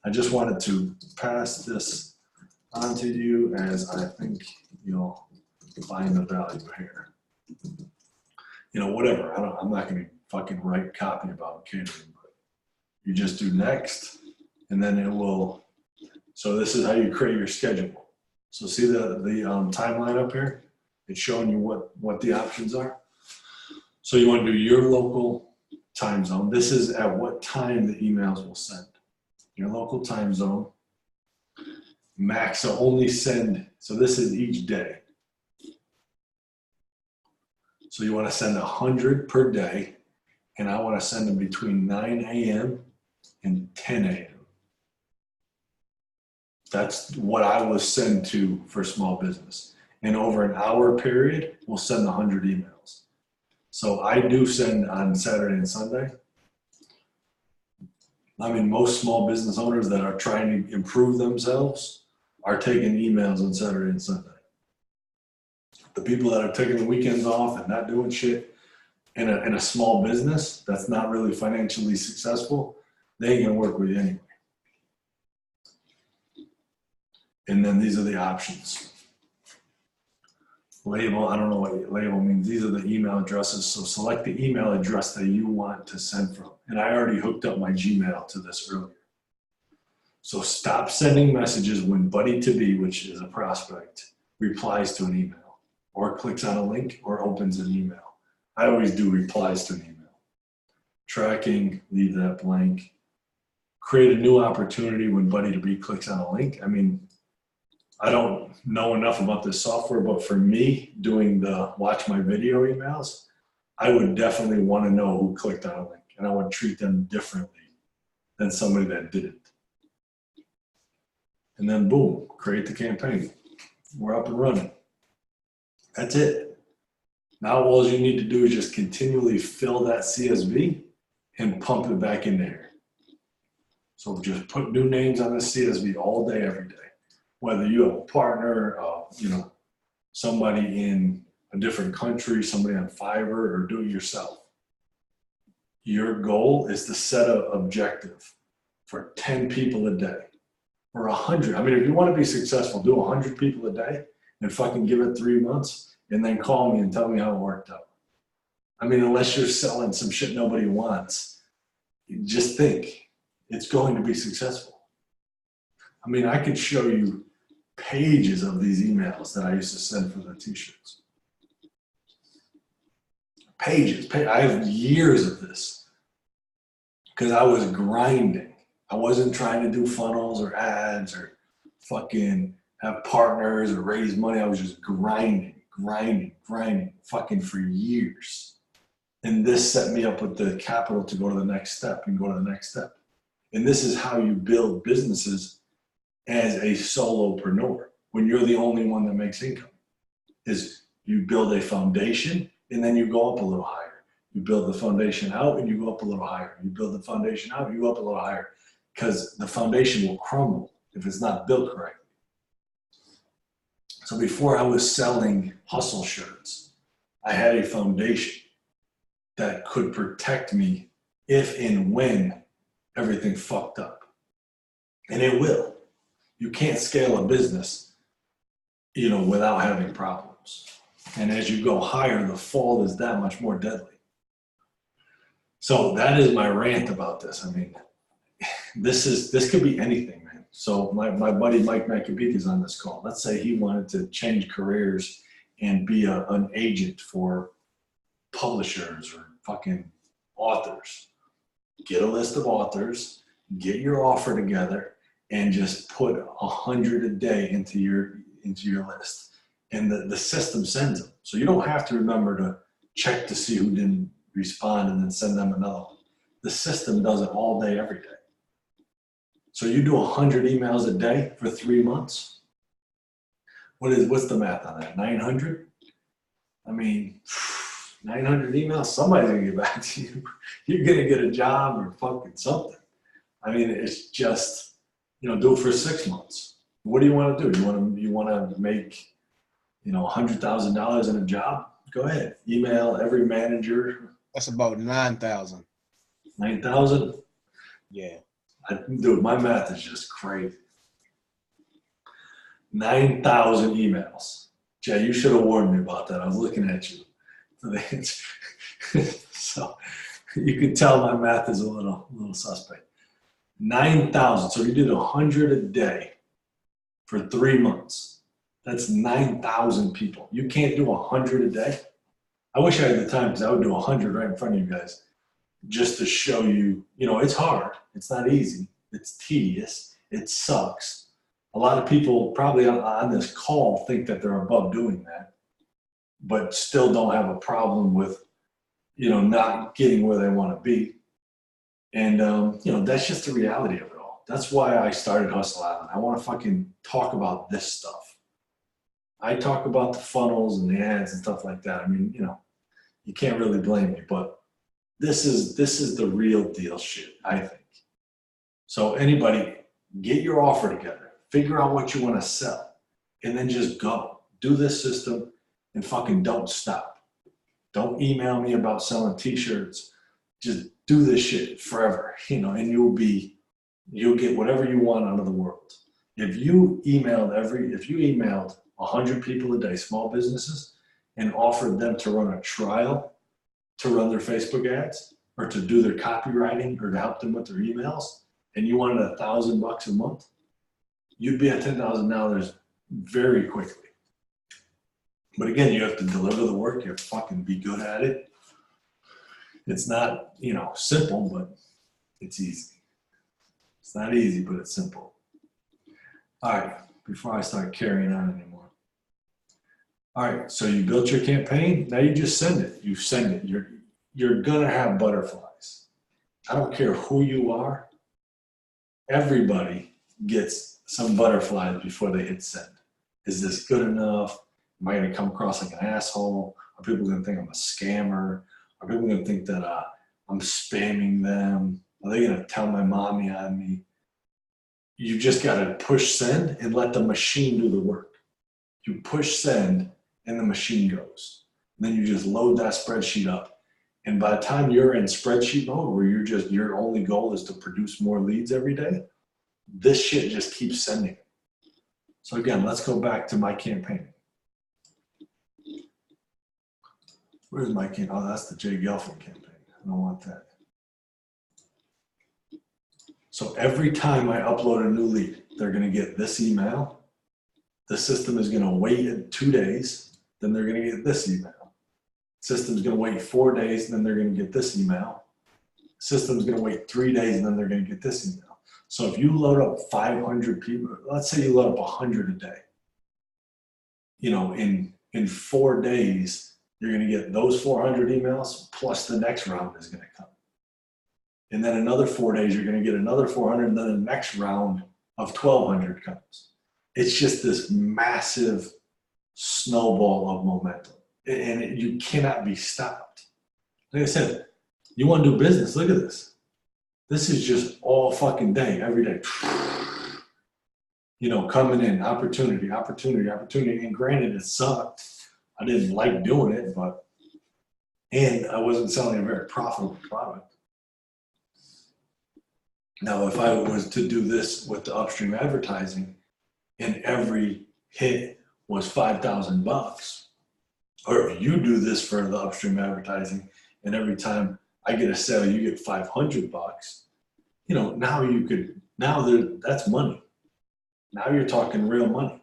I just wanted to pass this on to you as I think you'll find the value here. You know, whatever. I'm not going to fucking write copy about catering, but you just do next, and then it will. So this is how you create your schedule. So see the timeline up here? It's showing you what the options are. So you want to do your local time zone. This is at what time the emails will send. Your local time zone. Max, so only send, so this is each day. So you want to send 100 per day, and I want to send them between 9 a.m. and 10 a.m. That's what I will send to for small business. And over an hour period, we'll send 100 emails. So I do send on Saturday and Sunday. I mean, most small business owners that are trying to improve themselves are taking emails on Saturday and Sunday. The people that are taking the weekends off and not doing shit in a small business that's not really financially successful, they ain't gonna work with you anyway. And then these are the options. Label, I don't know what label means. These are the email addresses. So select the email address that you want to send from. And I already hooked up my Gmail to this earlier. So stop sending messages when Buddy to Be, which is a prospect, replies to an email or clicks on a link or opens an email. I always do replies to an email. Tracking, leave that blank. Create a new opportunity when Buddy to Be clicks on a link. I mean, I don't know enough about this software, but for me, doing the watch my video emails, I would definitely want to know who clicked on a link, and I would treat them differently than somebody that didn't. And then boom, create the campaign. We're up and running. That's it. Now all you need to do is just continually fill that CSV and pump it back in there. So just put new names on the CSV all day, every day. Whether you have a partner, somebody in a different country, somebody on Fiverr, or do it yourself. Your goal is to set an objective for 10 people a day or 100. I mean, if you want to be successful, do 100 people a day and fucking give it 3 months and then call me and tell me how it worked out. I mean, unless you're selling some shit nobody wants, just think it's going to be successful. I mean, I could show you pages of these emails that I used to send for the t-shirts. Pages. I have years of this because I was grinding. I wasn't trying to do funnels or ads or fucking have partners or raise money. I was just grinding fucking for years. And this set me up with the capital to go to the next step and go to the next step. And this is how you build businesses as a solopreneur, when you're the only one that makes income, is you build a foundation and then you go up a little higher. You build the foundation out and you go up a little higher. You build the foundation out, you go up a little higher, because the foundation will crumble if it's not built correctly. So before I was selling hustle shirts, I had a foundation that could protect me if and when everything fucked up. And it will. You can't scale a business, without having problems. And as you go higher, the fall is that much more deadly. So that is my rant about this. I mean, this could be anything, man. So my buddy Mike McAbeek is on this call. Let's say he wanted to change careers and be an agent for publishers or fucking authors. Get a list of authors, get your offer together, and just put 100 a day into your list. And the system sends them. So you don't have to remember to check to see who didn't respond and then send them another one. The system does it all day, every day. So you do 100 emails a day for 3 months. What's the math on that? 900? I mean, 900 emails, somebody's gonna get back to you. You're gonna get a job or fucking something. I mean, it's just, do it for 6 months. What do you want to do? You want to make, $100,000 in a job? Go ahead. Email every manager. That's about 9,000. 9,000? Yeah. Dude, my math is just crazy. 9,000 emails. Jay, you should have warned me about that. I was looking at you. So you can tell my math is a little suspect. 9,000. So you did 100 a day for 3 months. That's 9,000 people. You can't do 100 a day. I wish I had the time because I would do 100 right in front of you guys just to show you, it's hard. It's not easy. It's tedious. It sucks. A lot of people probably on this call think that they're above doing that, but still don't have a problem with, not getting where they want to be. And, that's just the reality of it all. That's why I started Hustle Island. I want to fucking talk about this stuff. I talk about the funnels and the ads and stuff like that. I mean, you can't really blame me, but this is the real deal shit, I think. So anybody, get your offer together, figure out what you want to sell, and then just go. Do this system and fucking don't stop. Don't email me about selling t-shirts. Just do this shit forever, and you'll get whatever you want out of the world. If you emailed 100 people a day, small businesses, and offered them to run a trial to run their Facebook ads or to do their copywriting or to help them with their emails, and you wanted $1,000 a month, you'd be at $10,000 very quickly. But again, you have to deliver the work. You have to fucking be good at it. It's not, simple, but it's easy. It's not easy, but it's simple. All right, before I start carrying on anymore. All right, so you built your campaign. Now you just send it. You send it. You're gonna have butterflies. I don't care who you are. Everybody gets some butterflies before they hit send. Is this good enough? Am I gonna come across like an asshole? Are people gonna think I'm a scammer? Are people gonna think that I'm spamming them? Are they gonna tell my mommy on me? You just gotta push send and let the machine do the work. You push send and the machine goes. And then you just load that spreadsheet up. And by the time you're in spreadsheet mode where your only goal is to produce more leads every day, this shit just keeps sending it. So again, let's go back to my campaign. Where's my campaign? Oh, that's the Jay Gelfand campaign. I don't want that. So every time I upload a new lead, they're gonna get this email. The system is gonna wait 2 days, then they're gonna get this email. System's gonna wait 4 days, and then they're gonna get this email. System's gonna wait 3 days, and then they're gonna get this email. So if you load up 500 people, let's say you load up 100 a day, in 4 days, you're gonna get those 400 emails, plus the next round is gonna come. And then another 4 days, you're gonna get another 400, and then the next round of 1,200 comes. It's just this massive snowball of momentum. And you cannot be stopped. Like I said, you want to do business, look at this. This is just all fucking day, every day. Coming in, opportunity. And granted, it sucked. I didn't like doing it, and I wasn't selling a very profitable product. Now, if I was to do this with the upstream advertising and every hit was $5,000, or if you do this for the upstream advertising and every time I get a sale, you get $500, that's money. Now you're talking real money.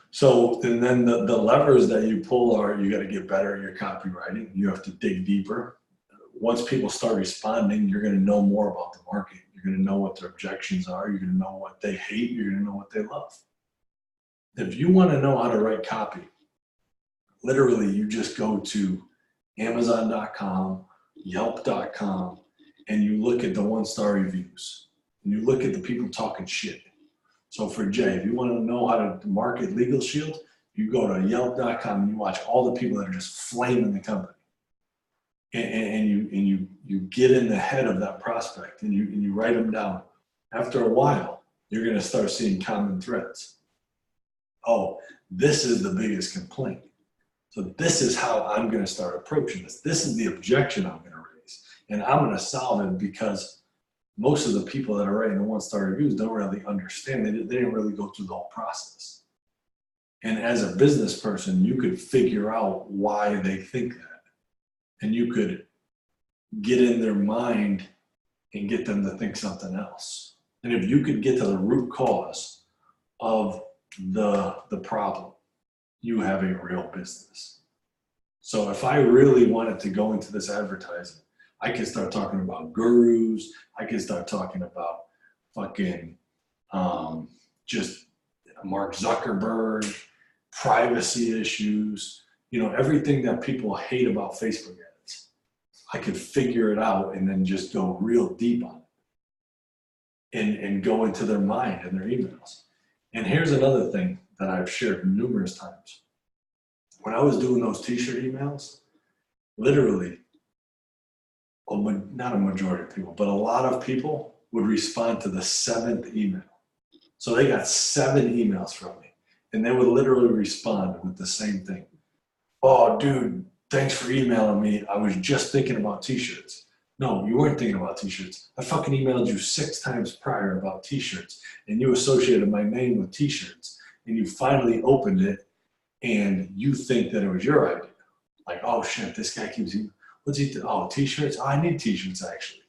So, and then the levers that you pull are, you got to get better at your copywriting. You have to dig deeper. Once people start responding, you're going to know more about the market. You're You're going to know what their objections are. You're going to know what they hate. You're going to know what they love. If you want to know how to write copy, literally you just go to Amazon.com, Yelp.com, and you look at the 1-star reviews. And you look at the people talking shit. So for Jay, if you want to know how to market Legal Shield, you go to Yelp.com and you watch all the people that are just flaming the company. And you get in the head of that prospect and you write them down. After a while, you're going to start seeing common threads. Oh, this is the biggest complaint. So this is how I'm going to start approaching this. This is the objection I'm going to raise. And I'm going to solve it because most of the people that are writing the 1-star reviews don't really understand. They didn't really go through the whole process. And as a business person, you could figure out why they think that. And you could get in their mind and get them to think something else. And if you could get to the root cause of the problem, you have a real business. So if I really wanted to go into this advertising, I could start talking about gurus. I could start talking about fucking just Mark Zuckerberg, privacy issues, everything that people hate about Facebook ads. I could figure it out and then just go real deep on it and go into their mind and their emails. And here's another thing that I've shared numerous times. When I was doing those t-shirt emails, literally, not a majority of people, but a lot of people would respond to the 7th email. So they got 7 emails from me, and they would literally respond with the same thing. Oh, dude, thanks for emailing me. I was just thinking about t-shirts. No, you weren't thinking about t-shirts. I fucking emailed you 6 times prior about t-shirts, and you associated my name with t-shirts, and you finally opened it, and you think that it was your idea. Like, oh shit, this guy keeps emailing. What's he do? Oh, t-shirts? Oh, I need t-shirts actually.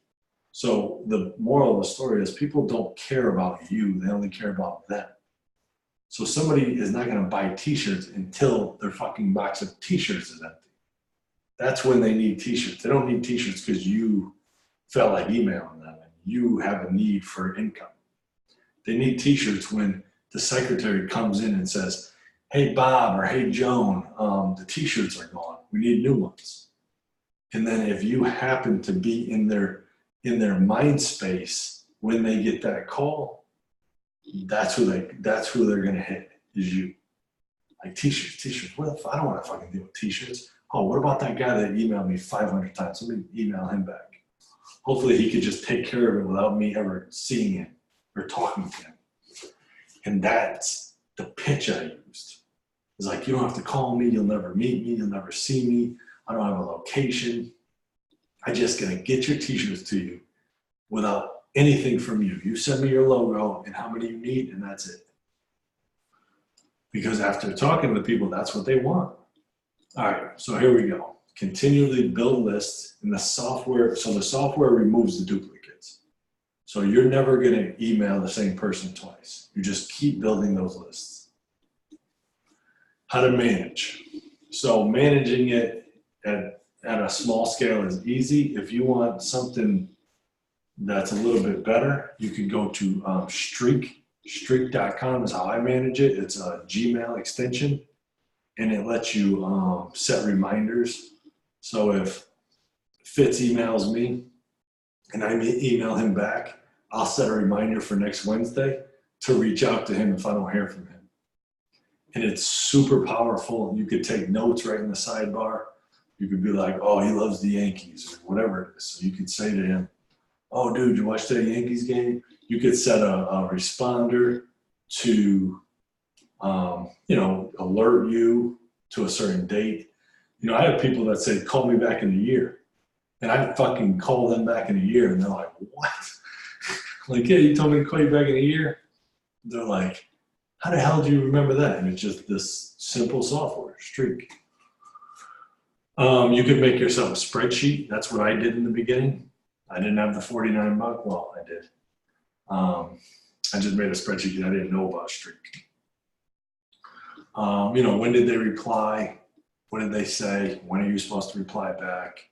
So the moral of the story is people don't care about you. They only care about them. So somebody is not going to buy t-shirts until their fucking box of t-shirts is empty. That's when they need t-shirts. They don't need t-shirts because you felt like emailing them and you have a need for income. They need t-shirts when the secretary comes in and says, hey, Bob, or hey, Joan, the t-shirts are gone. We need new ones. And then if you happen to be in their mind space when they get that call, that's who they're gonna hit, is you. Like t-shirts. What if I don't want to fucking deal with t-shirts? Oh, what about that guy that emailed me 500 times? Let me email him back. Hopefully he could just take care of it without me ever seeing him or talking to him. And that's the pitch I used. It's like, you don't have to call me. You'll never meet me. You'll never see me. I don't have a location. I'm just going to get your t-shirts to you without anything from you. You send me your logo and how many you need, and that's it. Because after talking to people, that's what they want. All right, so here we go. Continually build lists in the software. So the software removes the duplicates. So you're never going to email the same person twice. You just keep building those lists. How to manage. So managing it at a small scale is easy. If you want something that's a little bit better, you can go to Streak. Streak.com is how I manage it. It's a Gmail extension, and it lets you set reminders. So if Fitz emails me and I email him back, I'll set a reminder for next Wednesday to reach out to him if I don't hear from him. And it's super powerful. You could take notes right in the sidebar. You could be like, oh, he loves the Yankees, or whatever it is. So you could say to him, oh, dude, you watched that Yankees game? You could set a responder to, alert you to a certain date. I have people that say, call me back in a year. And I fucking call them back in a year, and they're like, what? Like, yeah, you told me to call you back in a year? They're like, how the hell do you remember that? And it's just this simple software, Streak. You could make yourself a spreadsheet. That's what I did in the beginning. I didn't have the $49. Well, I did. I just made a spreadsheet that I didn't know about Streak. When did they reply? What did they say? When are you supposed to reply back?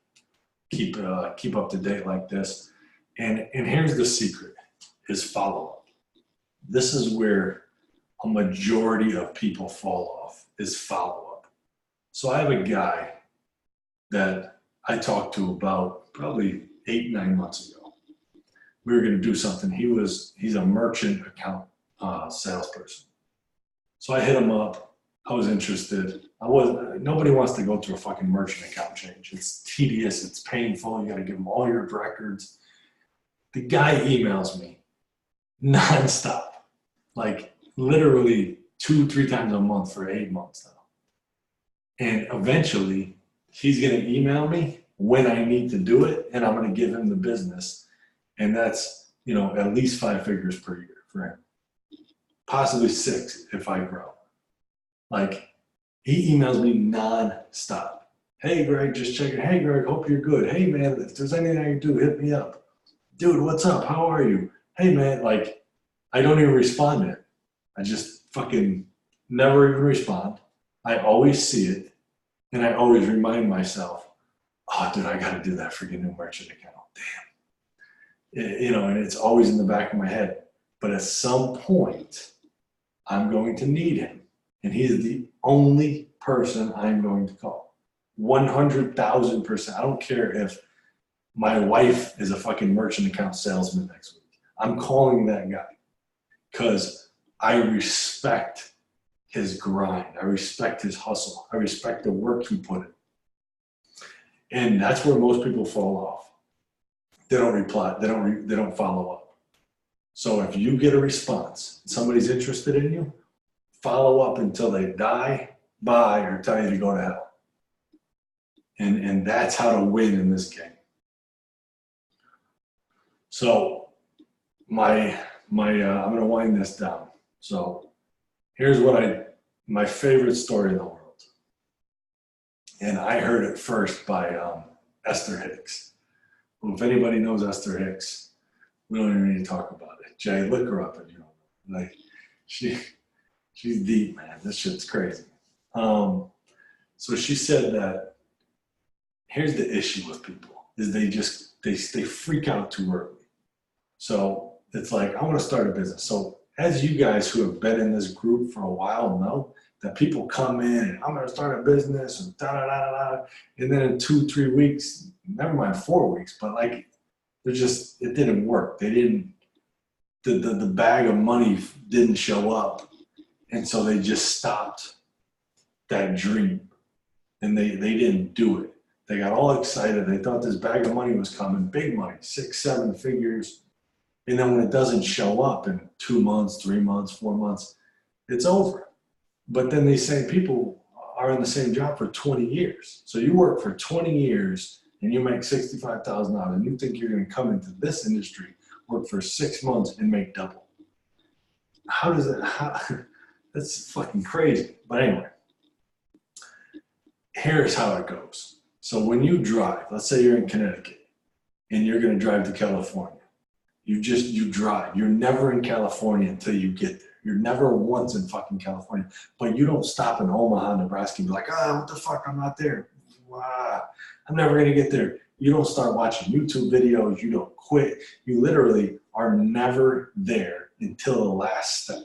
Keep up to date like this. And here's the secret, is follow-up. This is where a majority of people fall off, is follow-up. So I have a guy that I talked to about probably 8-9 months ago. We were going to do something. He's a merchant account salesperson. So I hit him up. I was interested. Nobody wants to go through a fucking merchant account change. It's tedious. It's painful. You got to give them all your records. The guy emails me nonstop, like literally 2-3 times a month for 8 months now. And eventually he's going to email me when I need to do it, and I'm going to give him the business. And that's, at least 5 figures per year for him. Possibly 6 if I grow. Like, he emails me non-stop. Hey, Greg, just checking. Hey, Greg, hope you're good. Hey, man, if there's anything I can do, hit me up. Dude, what's up? How are you? Hey, man, like, I don't even respond to it. I just fucking never even respond. I always see it, and I always remind myself, oh, dude, I got to do that freaking new merchant account. Damn. And it's always in the back of my head. But at some point, I'm going to need him. And he is the only person I'm going to call. 100,000%. I don't care if my wife is a fucking merchant account salesman next week. I'm calling that guy because I respect his grind. I respect his hustle. I respect the work he put in. And that's where most people fall off. They don't reply. They don't follow up. So if you get a response, somebody's interested in you, follow up until they die, bye, or tell you to go to hell. And that's how to win in this game. So I'm going to wind this down. So here's my favorite story in the world. And I heard it first by Esther Hicks. Well, if anybody knows Esther Hicks, we don't even need to talk about it. Jay, look her up if you don't know. Like, she's deep, man. This shit's crazy. So she said that here's the issue with people is they freak out too early. So it's like, I want to start a business. So as you guys who have been in this group for a while know that people come in and I'm going to start a business and da-da-da-da-da. And then in 2-3 weeks, never mind 4 weeks, but like, it didn't work. The bag of money didn't show up. And so they just stopped that dream and they didn't do it. They got all excited. They thought this bag of money was coming, big money, 6-7 figures. And then when it doesn't show up in 2 months, 3 months, 4 months, it's over. But then these same people are in the same job for 20 years. So you work for 20 years and you make $65,000 and you think you're going to come into this industry, work for 6 months and make double. That's fucking crazy. But anyway, here's how it goes. So when you drive, let's say you're in Connecticut and you're going to drive to California. You drive. You're never in California until you get there. You're never once in fucking California. But you don't stop in Omaha, Nebraska and be like, what the fuck? I'm not there. Wow. I'm never going to get there. You don't start watching YouTube videos. You don't quit. You literally are never there until the last step.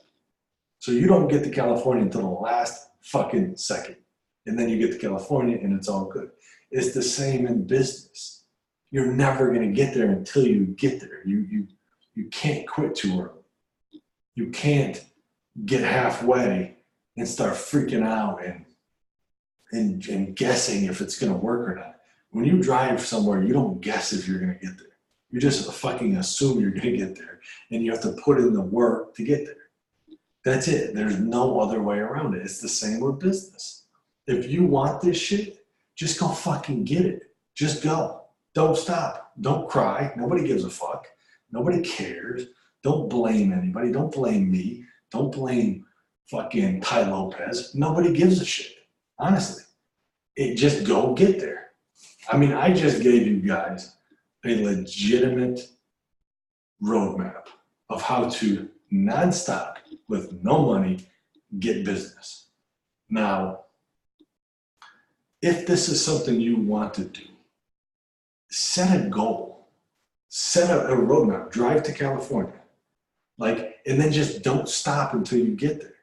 So you don't get to California until the last fucking second. And then you get to California and it's all good. It's the same in business. You're never going to get there until you get there. You can't quit too early. You can't get halfway and start freaking out and guessing if it's going to work or not. When you drive somewhere, you don't guess if you're going to get there. You just fucking assume you're going to get there, and you have to put in the work to get there. That's it. There's no other way around it. It's the same with business. If you want this shit, just go fucking get it. Just go. Don't stop. Don't cry. Nobody gives a fuck. Nobody cares. Don't blame anybody. Don't blame me. Don't blame fucking Ty Lopez. Nobody gives a shit. Honestly. Just go get there. I mean, I just gave you guys a legitimate roadmap of how to nonstop with no money get business. Now, if this is something you want to do, set a goal. set a roadmap, drive to California. Like, and then just don't stop until you get there.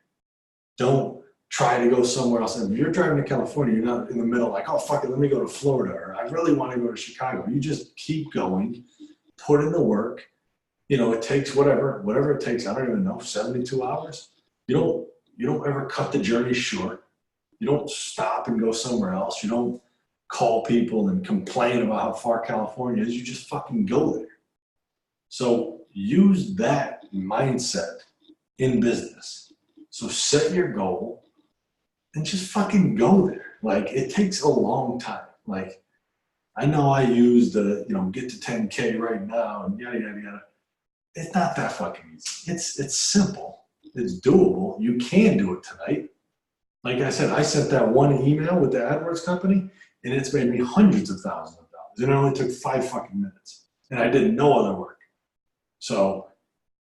Don't try to go somewhere else. And if you're driving to California, you're not in the middle like, oh, fuck it, let me go to Florida, or I really want to go to Chicago. You just keep going, put in the work. You know, it takes whatever it takes. I don't even know, 72 hours. You don't ever cut the journey short. You don't stop and go somewhere else. You don't call people and complain about how far California is. You just fucking go there. So use that mindset in business. So set your goal and just fucking go there. Like, it takes a long time. Like, I know I use the, get to 10K right now and yada, yada, yada. It's not that fucking easy. It's simple. It's doable. You can do it tonight. Like I said, I sent that one email with the AdWords company, and it's made me hundreds of thousands of dollars. And it only took 5 fucking minutes. And I did no other work. So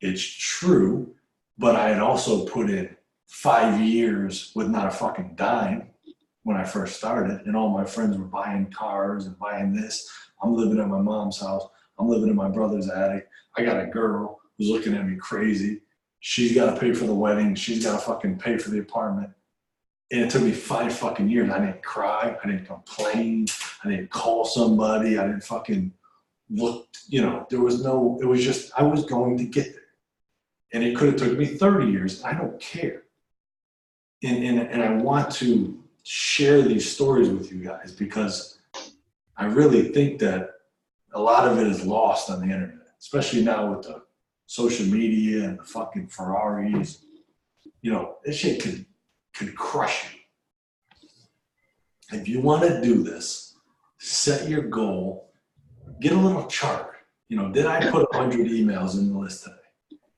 it's true, but I had also put in 5 years with not a fucking dime when I first started, and all my friends were buying cars and buying this. I'm living at my mom's house. I'm living in my brother's attic. I got a girl who's looking at me crazy. She's got to pay for the wedding. She's got to fucking pay for the apartment. And it took me 5 fucking years. I didn't cry. I didn't complain. I didn't call somebody. I didn't fucking look, there was no, it was just, I was going to get there. And it could have took me 30 years. I don't care. And I want to share these stories with you guys because I really think that a lot of it is lost on the internet, especially now with the social media and the fucking Ferraris. This shit could crush you. If you want to do this, set your goal, get a little chart. Did I put 100 emails in the list today?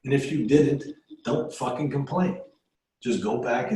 And if you didn't, don't fucking complain. Just go back and